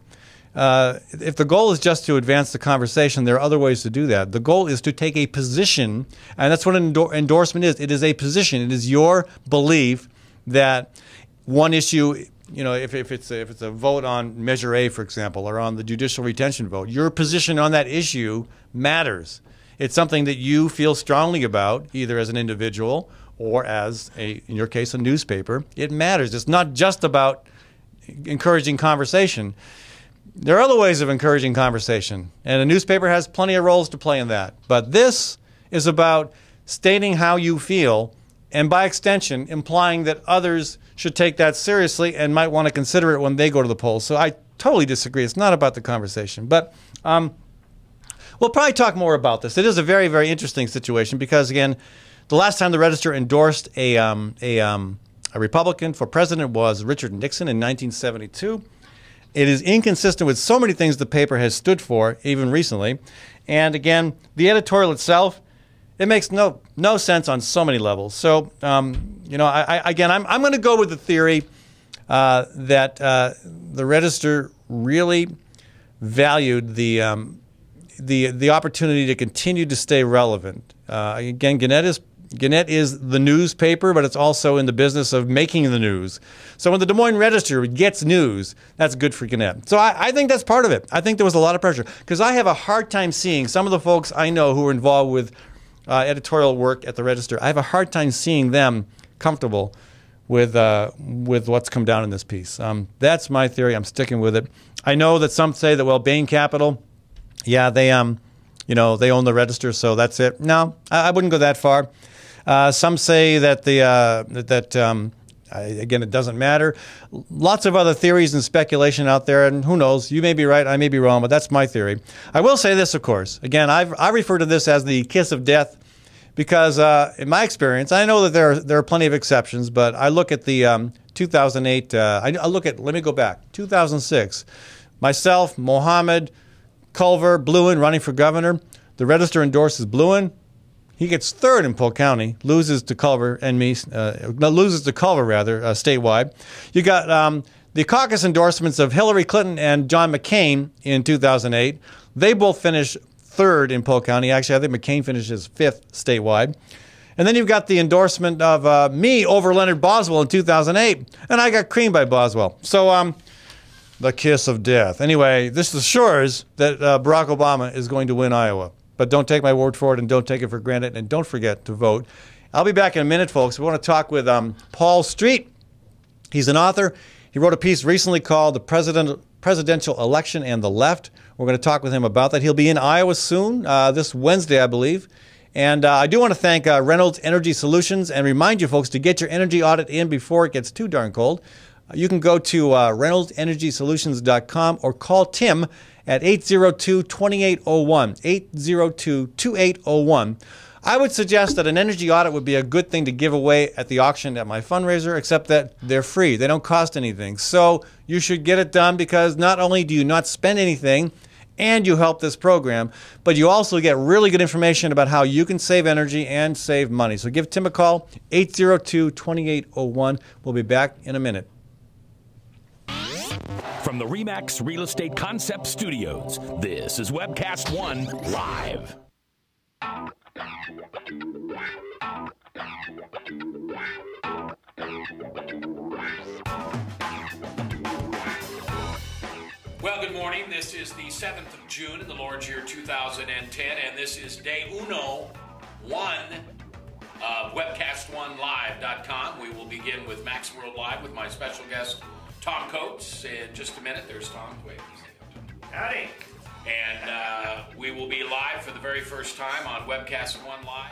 If the goal is just to advance the conversation, there are other ways to do that. The goal is to take a position, and that's what an endorsement is. It is a position. It is your belief that one issue, you know, if it's a vote on Measure A, for example, or on the judicial retention vote, your position on that issue matters. It's something that you feel strongly about, either as an individual or as, in your case, a newspaper. It matters. It's not just about encouraging conversation. There are other ways of encouraging conversation, and a newspaper has plenty of roles to play in that. But this is about stating how you feel, and by extension, implying that others should take that seriously and might want to consider it when they go to the polls. So I totally disagree. It's not about the conversation. But we'll probably talk more about this. It is a very, very interesting situation because, again, the last time the Register endorsed a Republican for president was Richard Nixon in 1972. It is inconsistent with so many things the paper has stood for, even recently. And again, the editorial itself, it makes no sense on so many levels. So, you know, I'm going to go with the theory that the Register really valued the opportunity to continue to stay relevant. Again, Gannett is the newspaper, but it's also in the business of making the news. So when the Des Moines Register gets news, that's good for Gannett. So I think that's part of it. I think there was a lot of pressure because I have a hard time seeing some of the folks I know who are involved with editorial work at the Register. I have a hard time seeing them comfortable with what's come down in this piece. That's my theory. I'm sticking with it. I know that some say that, well, Bain Capital, yeah, they you know, they own the Register, so that's it. No, I wouldn't go that far. Some say that again, it doesn't matter. Lots of other theories and speculation out there, and who knows? You may be right, I may be wrong, but that's my theory. I will say this, of course. Again, I refer to this as the kiss of death because, in my experience, I know that there are plenty of exceptions, but I look at the 2008. I look at. Let me go back. 2006. Myself, Mohammed, Culver, Bluin running for governor. The Register endorses Bluin. He gets third in Polk County, loses to Culver and me, loses to Culver rather, statewide. You got the caucus endorsements of Hillary Clinton and John McCain in 2008. They both finished third in Polk County. Actually, I think McCain finishes fifth statewide. And then you've got the endorsement of me over Leonard Boswell in 2008, and I got creamed by Boswell. So the kiss of death. Anyway, this assures that Barack Obama is going to win Iowa. But don't take my word for it, and don't take it for granted, and don't forget to vote. I'll be back in a minute, folks. We want to talk with Paul Street. He's an author. He wrote a piece recently called The Presidential Election and the Left. We're going to talk with him about that. He'll be in Iowa soon, this Wednesday, I believe. And I do want to thank Reynolds Energy Solutions and remind you, folks, to get your energy audit in before it gets too darn cold. You can go to ReynoldsEnergySolutions.com or call Tim at 802-2801, 802-2801. I would suggest that an energy audit would be a good thing to give away at the auction at my fundraiser, except that they're free. They don't cost anything. So you should get it done because not only do you not spend anything and you help this program, but you also get really good information about how you can save energy and save money. So give Tim a call, 802-2801. We'll be back in a minute. From the RE/MAX Real Estate Concept Studios, this is Webcast One Live. Well, good morning. This is the 7th of June in the Lord's year 2010, and this is day 1 of WebcastOneLive.com. We will begin with Max World Live with my special guest, Tom Coates in just a minute. There's Tom. Wait. Howdy. And we will be live for the very first time on Webcast One Live.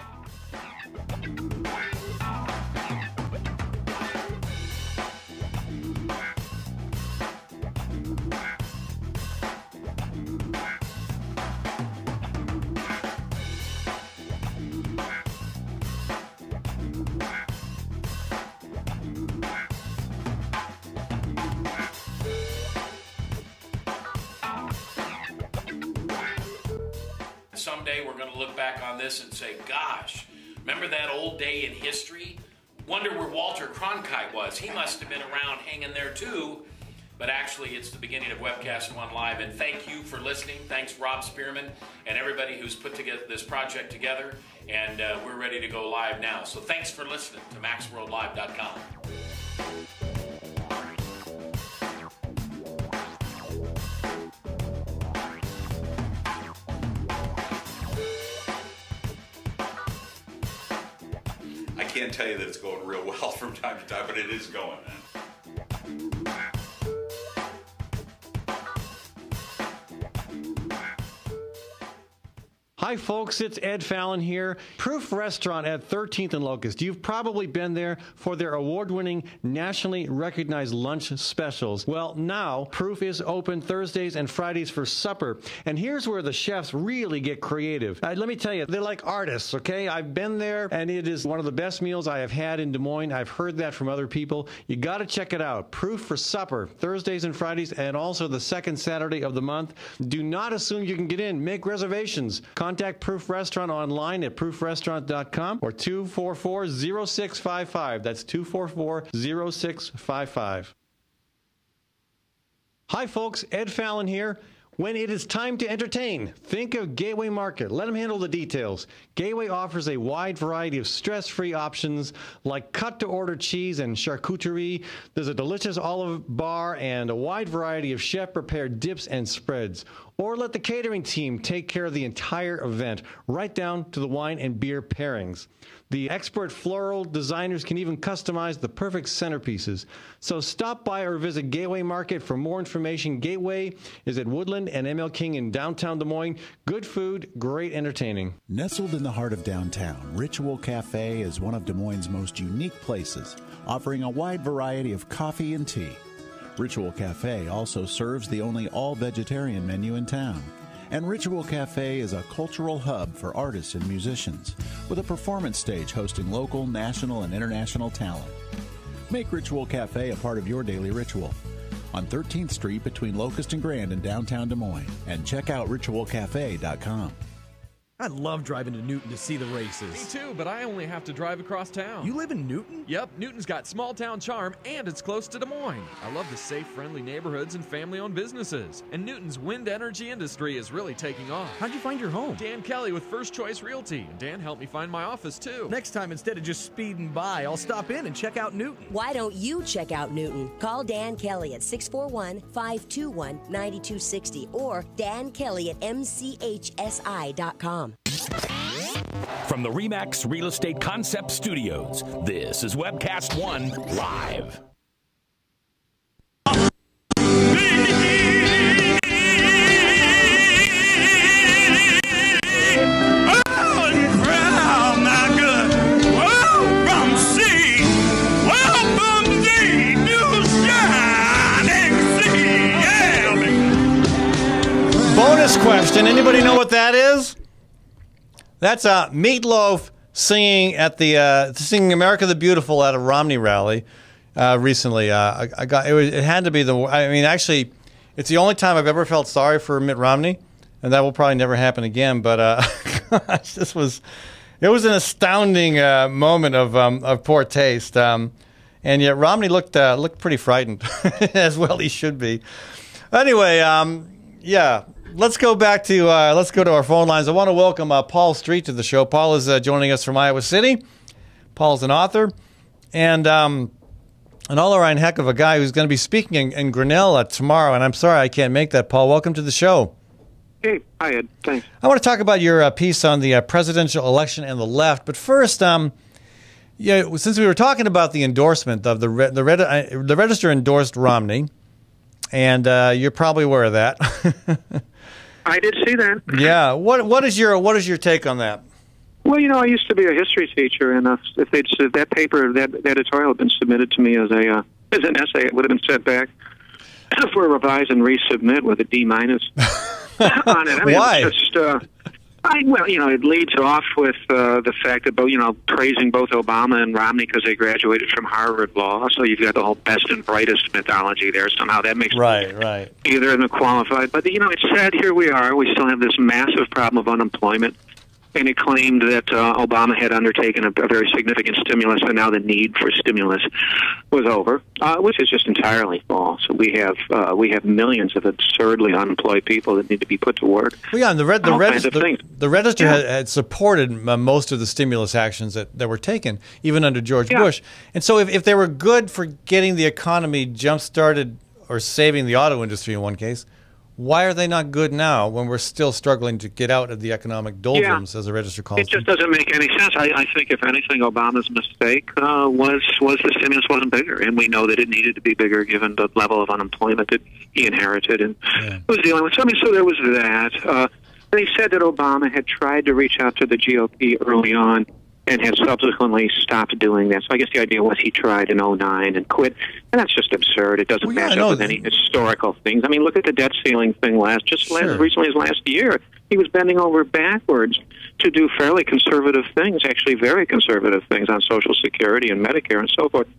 Someday we're going to look back on this and say, gosh, remember that old day in history? Wonder where Walter Cronkite was. He must have been around hanging there too. But actually, it's the beginning of Webcast One Live. And thank you for listening. Thanks, Rob Spearman, and everybody who's put together this project together. And we're ready to go live now. So thanks for listening to MaxWorldLive.com. I can't tell you that it's going real well from time to time, but it is going, man. Hi folks, it's Ed Fallon here. Proof Restaurant at 13th and Locust. You've probably been there for their award-winning, nationally recognized lunch specials. Well, now Proof is open Thursdays and Fridays for supper. And here's where the chefs really get creative. Let me tell you, they're like artists, okay? I've been there, and it is one of the best meals I have had in Des Moines. I've heard that from other people. You got to check it out. Proof for supper, Thursdays and Fridays, and also the second Saturday of the month. Do not assume you can get in. Make reservations. Contact Proof Restaurant online at proofrestaurant.com or 244-0655. That's 244-0655. Hi folks, Ed Fallon here. When it is time to entertain, think of Gateway Market. Let them handle the details. Gateway offers a wide variety of stress-free options like cut-to-order cheese and charcuterie. There's a delicious olive bar and a wide variety of chef-prepared dips and spreads. Or let the catering team take care of the entire event, right down to the wine and beer pairings. The expert floral designers can even customize the perfect centerpieces. So stop by or visit Gateway Market for more information. Gateway is at Woodland and ML King in downtown Des Moines. Good food, great entertaining. Nestled in the heart of downtown, Ritual Cafe is one of Des Moines' most unique places, offering a wide variety of coffee and tea. Ritual Cafe also serves the only all-vegetarian menu in town. And Ritual Cafe is a cultural hub for artists and musicians, with a performance stage hosting local, national, and international talent. Make Ritual Cafe a part of your daily ritual. On 13th Street between Locust and Grand in downtown Des Moines. And check out ritualcafe.com. I love driving to Newton to see the races. Me too, but I only have to drive across town. You live in Newton? Yep, Newton's got small town charm and it's close to Des Moines. I love the safe, friendly neighborhoods and family-owned businesses. And Newton's wind energy industry is really taking off. How'd you find your home? Dan Kelly with First Choice Realty. And Dan helped me find my office too. Next time, instead of just speeding by, I'll stop in and check out Newton. Why don't you check out Newton? Call Dan Kelly at 641-521-9260 or Dan Kelly at mchsi.com. From the RE/MAX Real Estate Concept Studios, this is Webcast One Live. Bonus question. Anybody know what that is? That's Meatloaf singing at the singing "America the Beautiful" at a Romney rally recently. It had to be the. I mean, actually, it's the only time I've ever felt sorry for Mitt Romney, and that will probably never happen again. But gosh, it was an astounding moment of poor taste, and yet Romney looked pretty frightened, as well he should be. Anyway, yeah. Let's go back to our phone lines. I want to welcome Paul Street to the show. Paul is joining us from Iowa City. Paul's an author and an all-around heck of a guy who's going to be speaking in Grinnell tomorrow. And I'm sorry I can't make that. Paul, welcome to the show. Hey, hi Ed. Thanks. I want to talk about your piece on the presidential election and the left. But first, Yeah, since we were talking about the endorsement of the Register endorsed Romney, and you're probably aware of that. I did see that. Yeah. What is your take on that? Well, I used to be a history teacher, and if that paper, that editorial had been submitted to me as an essay, it would have been sent back for a revise and resubmit with a D- on it. I mean, Why? It's just, it leads off with the fact that, praising both Obama and Romney because they graduated from Harvard Law. So you've got the whole best and brightest mythology there. Somehow that makes right. either of them qualified. But, it's sad. Here we are. We still have this massive problem of unemployment. And it claimed that Obama had undertaken a very significant stimulus, and now the need for stimulus was over, which is just entirely false. We have millions of absurdly unemployed people that need to be put to work. Well, yeah, and the Register had supported most of the stimulus actions that were taken, even under George Bush. And so if they were good for getting the economy jump-started or saving the auto industry in one case, why are they not good now when we're still struggling to get out of the economic doldrums, as the Register calls it? It just doesn't make any sense. I think, if anything, Obama's mistake was the stimulus wasn't bigger, and we know that it needed to be bigger given the level of unemployment that he inherited and was dealing with. So there was that. And he said that Obama had tried to reach out to the GOP early on and had subsequently stopped doing that. So I guess the idea was he tried in 2009 and quit. And that's just absurd. It doesn't match up with any historical things. I mean, look at the debt ceiling thing recently as last year. He was bending over backwards to do fairly conservative things, actually very conservative things on Social Security and Medicare and so forth,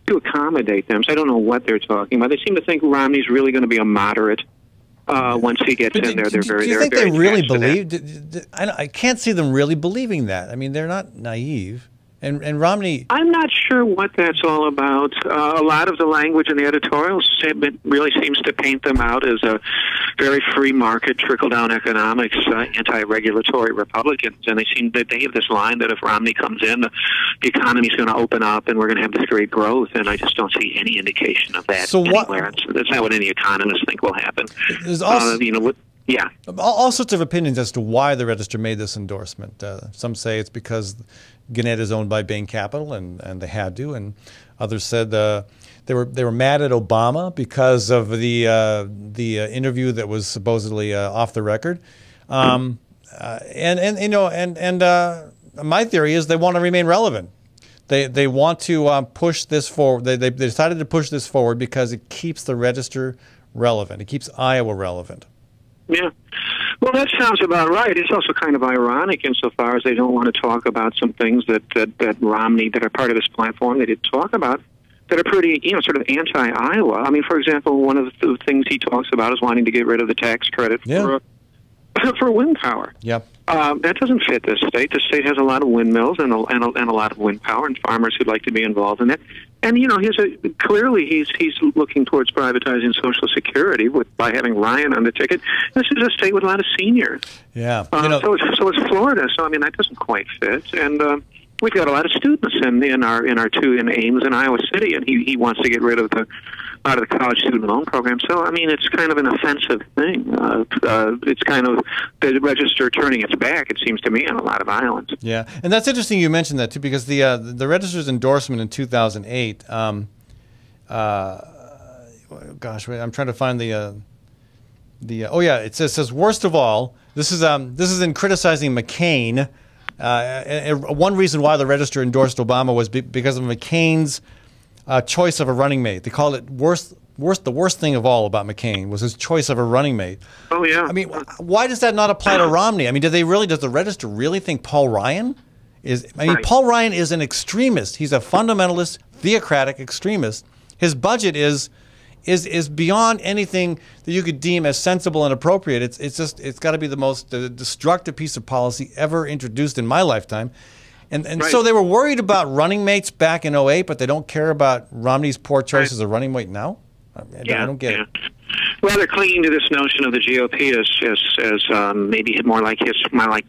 to accommodate them. So I don't know what they're talking about. They seem to think Romney's really going to be a moderate. Once he gets in there, do you think they really believe? I can't see them really believing that. I mean, they're not naive. And Romney... I'm not sure what that's all about. A lot of the language in the editorials really seems to paint them out as a very free market, trickle-down economics, anti-regulatory Republicans. And they have this line that if Romney comes in, the economy's going to open up and we're going to have this great growth. And I just don't see any indication of that anywhere. That's not what any economists think will happen. There's also... Yeah. All sorts of opinions as to why the Register made this endorsement. Some say it's because Gannett is owned by Bain Capital, and they had to. And others said they were mad at Obama because of the interview that was supposedly off the record. My theory is they want to remain relevant. They want to push this forward. They decided to push this forward because it keeps the Register relevant. It keeps Iowa relevant. Yeah. Well, that sounds about right. It's also kind of ironic insofar as they don't want to talk about some things that Romney, that are part of this platform, they didn't talk about, that are pretty, sort of anti-Iowa. I mean, for example, one of the things he talks about is wanting to get rid of the tax credit for wind power. Yep. That doesn't fit this state. The state has a lot of windmills and a lot of wind power, and farmers who'd like to be involved in that. And clearly he's looking towards privatizing Social Security by having Ryan on the ticket. This is a state with a lot of seniors. Yeah. So it's Florida. So I mean that doesn't quite fit. And we've got a lot of students in Ames and Iowa City, and he wants to get rid of the college student loan program. So, I mean, it's kind of an offensive thing. It's kind of the Register turning its back, it seems to me, on a lot of Iowans. Yeah, and that's interesting you mentioned that, too, because the Register's endorsement in 2008, gosh, wait, I'm trying to find it says, worst of all, this is in criticizing McCain. One reason why the Register endorsed Obama was because of McCain's choice of a running mate. They called it the worst thing of all about McCain was his choice of a running mate. Oh yeah. I mean, why does that not apply to Romney? I mean, does the Register really think Paul Ryan is? I mean, Paul Ryan is an extremist. He's a fundamentalist, theocratic extremist. His budget is beyond anything that you could deem as sensible and appropriate. It's got to be the most destructive piece of policy ever introduced in my lifetime. And so they were worried about running mates back in 2008, but they don't care about Romney's poor choice as a running mate now? I don't get it. Well, they're clinging to this notion of the GOP as maybe more like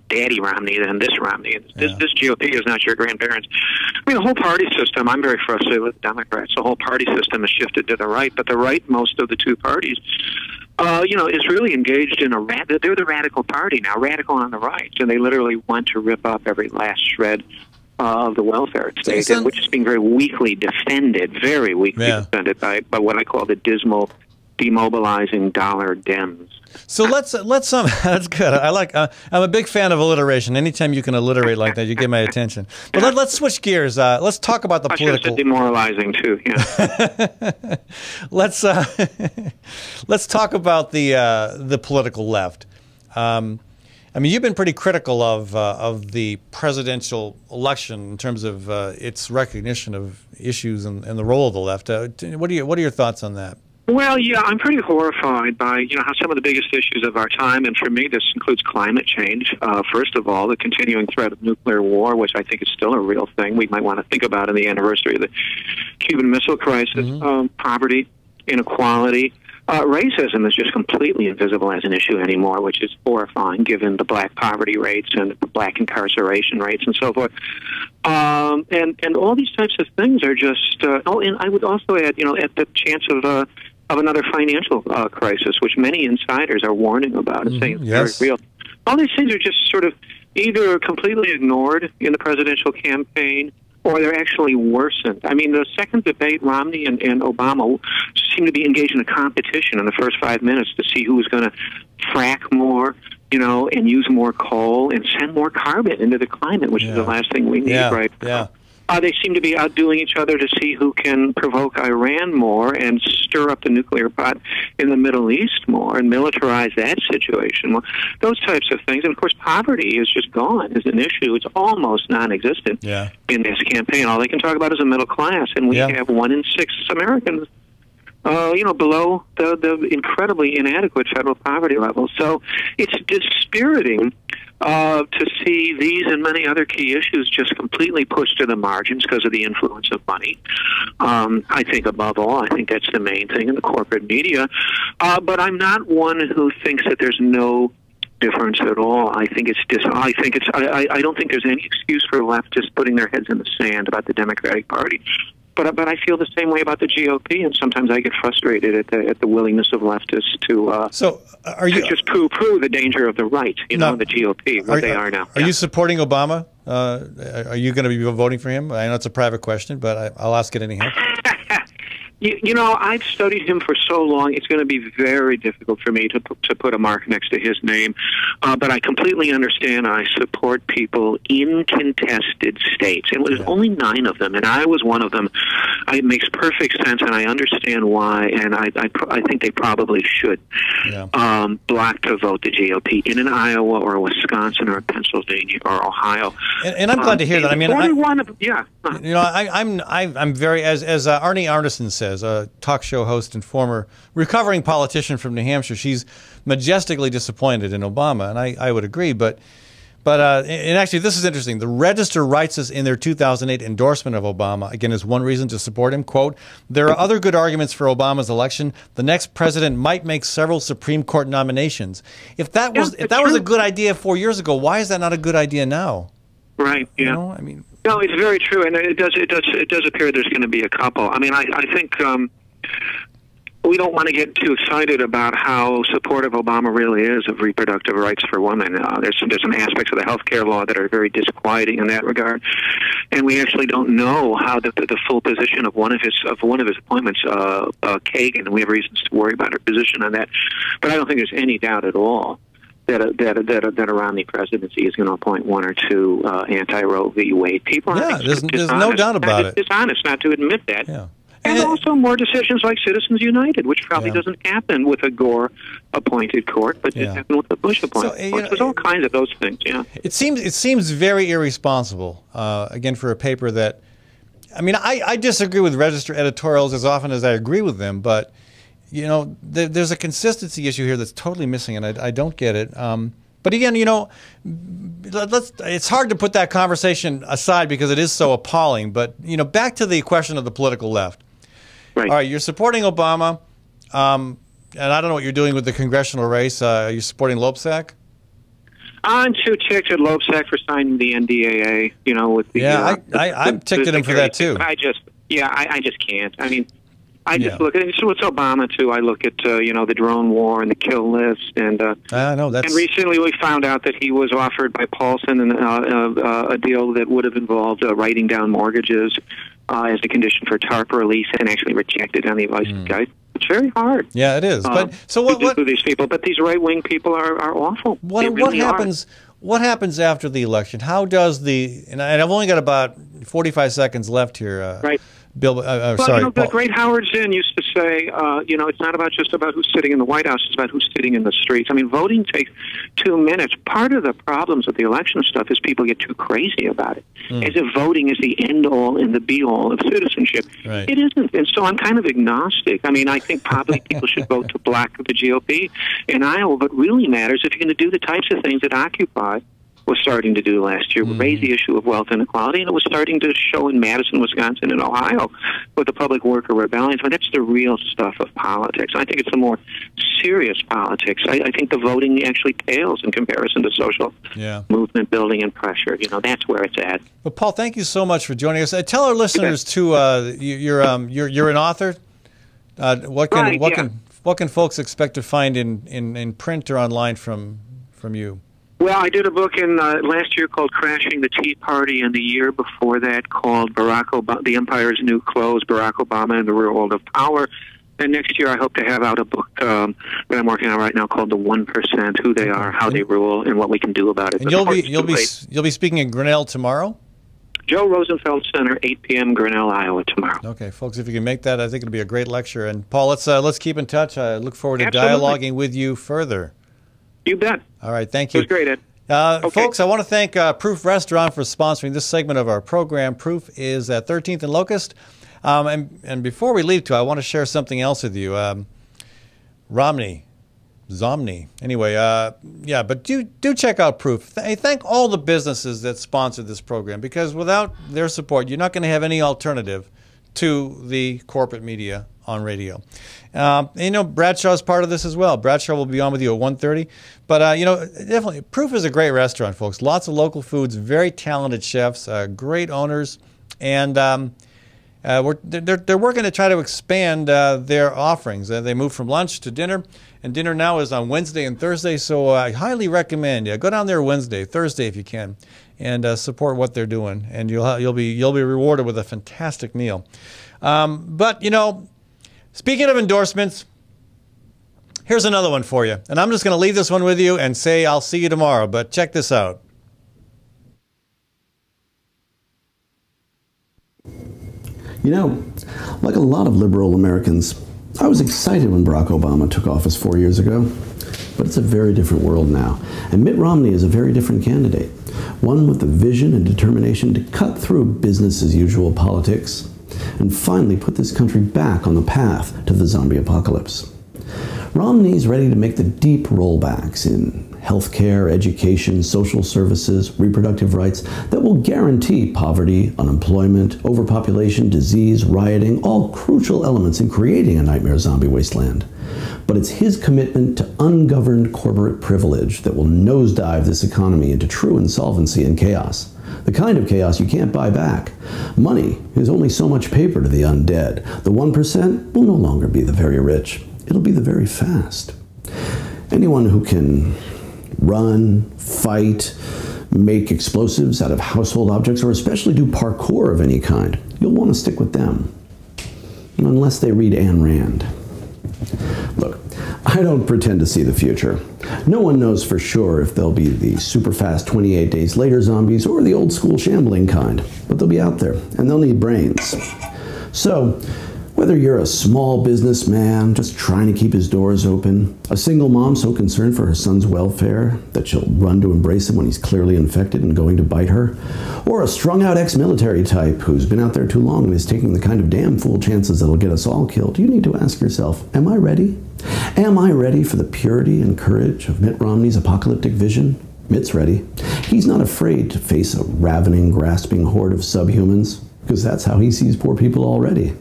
Daddy Romney than this Romney. This GOP is not your grandparents. I mean, the whole party system, I'm very frustrated with Democrats. The whole party system has shifted to the right, but the rightmost of the two parties is really engaged in they're the radical party now, radical on the right, and they literally want to rip up every last shred of the welfare state, which is being very weakly defended, defended by what I call the dismal, demobilizing dollar Dems. So let's that's good. I like. I'm a big fan of alliteration. Anytime you can alliterate like that, you get my attention. But let's switch gears. Let's talk about the political. Demoralizing too. Yeah. let's talk about the political left. I mean, you've been pretty critical of the presidential election in terms of its recognition of issues and the role of the left. What are your thoughts on that? Well, yeah, I'm pretty horrified by how some of the biggest issues of our time, and for me, this includes climate change. First of all, the continuing threat of nuclear war, which I think is still a real thing. We might want to think about in the anniversary of the Cuban Missile Crisis. Poverty, inequality. Racism is just completely invisible as an issue anymore, which is horrifying given the black poverty rates and the black incarceration rates and so forth. And all these types of things are just. And I would also add, at the chance of another financial crisis, which many insiders are warning about and saying it's very real. All these things are just sort of either completely ignored in the presidential campaign, or they're actually worsened. I mean, the second debate, Romney and Obama seem to be engaged in a competition in the first 5 minutes to see who's going to frack more, and use more coal and send more carbon into the climate, which is the last thing we need right now. They seem to be outdoing each other to see who can provoke Iran more and stir up the nuclear pot in the Middle East more and militarize that situation more. Those types of things. And, of course, poverty is just gone as an issue. It's almost non-existent in this campaign. All they can talk about is a middle class, and we have 1 in 6 Americans below the incredibly inadequate federal poverty level. So it's dispiriting to see these and many other key issues just completely pushed to the margins because of the influence of money. I think above all, I think that's the main thing in the corporate media. But I'm not one who thinks that there's no difference at all. I think I don't think there's any excuse for the left just putting their heads in the sand about the Democratic Party. But I feel the same way about the GOP, and sometimes I get frustrated at the willingness of leftists to just poo-poo the danger of the right, the GOP, where they are now. Are you supporting Obama? Are you going to be voting for him? I know it's a private question, but I'll ask it anyhow. I've studied him for so long, it's going to be very difficult for me to put a mark next to his name. But I completely understand. I support people in contested states. And there's only 9 of them, and I was one of them. It makes perfect sense, and I understand why, and I think they probably should block to vote the GOP in an Iowa or Wisconsin or Pennsylvania or Ohio. And I'm glad to hear that. I mean, I'm very, as Arnie Arneson says, a talk show host and former recovering politician from New Hampshire, she's majestically disappointed in Obama, and I would agree. But and actually, this is interesting. The Register writes us in their 2008 endorsement of Obama, again, as one reason to support him, quote, "There are other good arguments for Obama's election. The next president might make several Supreme Court nominations." If that was a good idea 4 years ago, why is that not a good idea now? Right. Yeah. No, it's very true, and it does appear there's going to be a couple. I mean, I think we don't want to get too excited about how supportive Obama really is of reproductive rights for women. There's some aspects of the health care law that are very disquieting in that regard, and we actually don't know how the full position of one of his appointments, Kagan. We have reasons to worry about her position on that, but I don't think there's any doubt at all that a Romney presidency is going to appoint 1 or 2 anti-Roe v. Wade people. There's no doubt about it. It's dishonest not to admit that. Yeah. And also more decisions like Citizens United, which probably doesn't happen with a Gore-appointed court, but it happened with the Bush-appointed court. There's all kinds of those things, It seems very irresponsible, again, for a paper that, I mean, I disagree with Register editorials as often as I agree with them, but, there's a consistency issue here that's totally missing, and I don't get it. But again, it's hard to put that conversation aside because it is so appalling, but, back to the question of the political left. Right. All right, you're supporting Obama, and I don't know what you're doing with the congressional race. Are you supporting Loebsack? I'm too ticked at Loebsack for signing the NDAA, with the... I'm ticked at him for that, too. I just can't. I mean, I just look at it. So it's Obama too. I look at the drone war and the kill list, and and recently we found out that he was offered by Paulson a deal that would have involved writing down mortgages as a condition for TARP release, and actually rejected on the advice of guys. It's very hard. Yeah, it is. But so what do these people? But these right wing people are awful. What happens? What happens after the election? How does and I've only got about 45 seconds left here. Right. Bill, sorry. The great Howard Zinn used to say, it's not just about who's sitting in the White House, it's about who's sitting in the streets. I mean, voting takes 2 minutes. Part of the problems with the election stuff is people get too crazy about it, as if voting is the end-all and the be-all of citizenship. Right. It isn't, and so I'm kind of agnostic. I mean, I think probably people should vote to black the GOP in Iowa, but really matters if you're going to do the types of things that Occupy was starting to do last year, raise the issue of wealth inequality, and it was starting to show in Madison, Wisconsin, and Ohio with the public worker rebellions. But that's the real stuff of politics. I think it's the more serious politics. I think the voting actually pales in comparison to social movement building and pressure. That's where it's at. Well, Paul, thank you so much for joining us. Tell our listeners too, you're an author. What can folks expect to find in print or online from you? Well, I did a book in last year called Crashing the Tea Party, and the year before that called Barack Obama, The Empire's New Clothes, Barack Obama and the Real World of Power. And next year I hope to have out a book that I'm working on right now called The 1%, Who They Are, How They Rule, and What We Can Do About it. And you'll be speaking in Grinnell tomorrow? Joe Rosenfeld Center, 8 p.m., Grinnell, Iowa, tomorrow. Okay, folks, if you can make that, I think it'll be a great lecture. And Paul, let's keep in touch. I look forward to dialoguing with you further. You bet. All right, thank you. It was great, Ed. Folks, I want to thank Proof Restaurant for sponsoring this segment of our program. Proof is at 13th and Locust. And before we leave, I want to share something else with you. Zomney. Anyway, but do check out Proof. Thank all the businesses that sponsored this program, because without their support, you're not going to have any alternative to the corporate media on radio. Bradshaw's part of this as well. Bradshaw will be on with you at 1:30. But, definitely, Proof is a great restaurant, folks. Lots of local foods, very talented chefs, great owners, and they're working to try to expand their offerings. They moved from lunch to dinner, and dinner now is on Wednesday and Thursday, so I highly recommend go down there Wednesday, Thursday if you can, and support what they're doing, and you'll be rewarded with a fantastic meal. But speaking of endorsements, here's another one for you, and I'm just going to leave this one with you and say I'll see you tomorrow. But check this out. Like a lot of liberal Americans, I was excited when Barack Obama took office 4 years ago. But it's a very different world now. And Mitt Romney is a very different candidate. One with the vision and determination to cut through business-as-usual politics and finally put this country back on the path to the zombie apocalypse. Romney's ready to make the deep rollbacks in healthcare, education, social services, reproductive rights that will guarantee poverty, unemployment, overpopulation, disease, rioting, all crucial elements in creating a nightmare zombie wasteland. But it's his commitment to ungoverned corporate privilege that will nosedive this economy into true insolvency and chaos. The kind of chaos you can't buy back. Money is only so much paper to the undead. The 1% will no longer be the very rich. It'll be the very fast. Anyone who can run, fight, make explosives out of household objects, or especially do parkour of any kind, you'll want to stick with them. Unless they read Ayn Rand. Look, I don't pretend to see the future. No one knows for sure if they'll be the super fast 28 days later zombies or the old school shambling kind, but they'll be out there and they'll need brains. So, whether you're a small businessman just trying to keep his doors open, a single mom so concerned for her son's welfare that she'll run to embrace him when he's clearly infected and going to bite her, or a strung-out ex-military type who's been out there too long and is taking the kind of damn fool chances that'll get us all killed, you need to ask yourself, am I ready? Am I ready for the purity and courage of Mitt Romney's apocalyptic vision? Mitt's ready. He's not afraid to face a ravening, grasping horde of subhumans, because that's how he sees poor people already.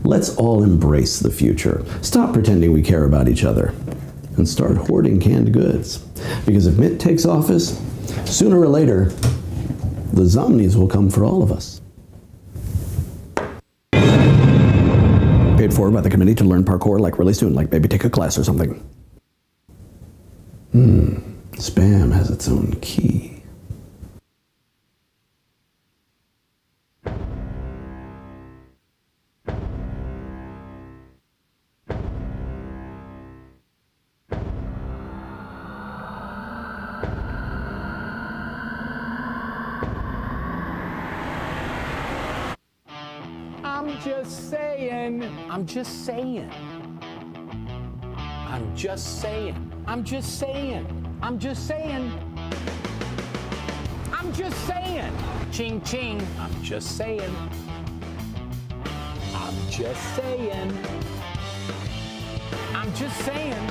Let's all embrace the future. Stop pretending we care about each other and start hoarding canned goods. Because if Mitt takes office, sooner or later, the zombies will come for all of us. paid for by the committee to learn parkour like really soon, like maybe take a class or something. Spam has its own key. I'm just saying. I'm just saying. I'm just saying. I'm just saying. I'm just saying. I'm just saying. Ching ching. I'm just saying. I'm just saying. I'm just saying.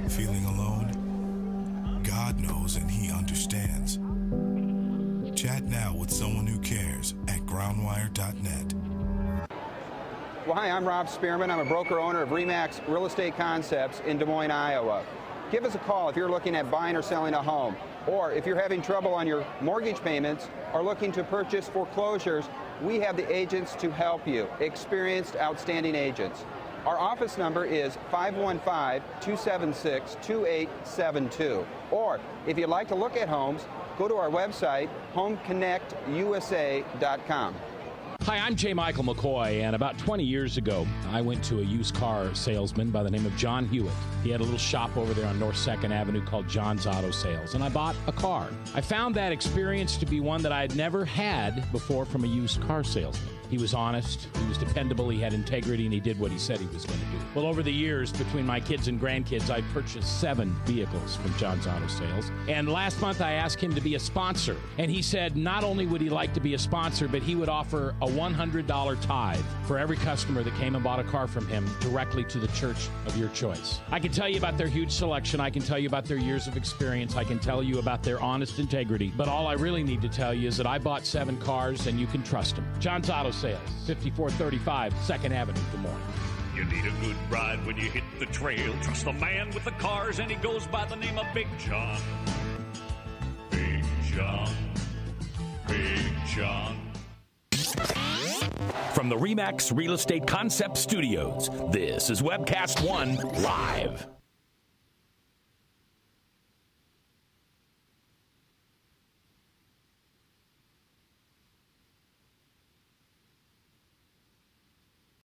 Feeling alone? God knows and He understands. Chat now with someone who cares at groundwire.net. Well, hi, I'm Rob Spearman. I'm a broker-owner of RE/MAX Real Estate Concepts in Des Moines, Iowa. Give us a call if you're looking at buying or selling a home, or if you're having trouble on your mortgage payments or looking to purchase foreclosures. We have the agents to help you, experienced, outstanding agents. Our office number is 515-276-2872. Or if you'd like to look at homes, go to our website, homeconnectusa.com. Hi, I'm J. Michael McCoy, and about 20 years ago, I went to a used car salesman by the name of John Hewitt. He had a little shop over there on North 2nd Avenue called John's Auto Sales, and I bought a car. I found that experience to be one that I had never had before from a used car salesman. He was honest, he was dependable, he had integrity, and he did what he said he was going to do. Well, over the years, between my kids and grandkids, I purchased 7 vehicles from John's Auto Sales. And last month, I asked him to be a sponsor. And he said not only would he like to be a sponsor, but he would offer a $100 tithe for every customer that came and bought a car from him directly to the church of your choice. I can tell you about their huge selection. I can tell you about their years of experience. I can tell you about their honest integrity. But all I really need to tell you is that I bought 7 cars, and you can trust them. John's Auto Sales, 5435 2nd Avenue, Des Moines. You need a good ride when you hit the trail. Trust the man with the cars, and he goes by the name of Big John. Big John. Big John. From the RE/MAX Real Estate Concept Studios, this is Webcast One Live.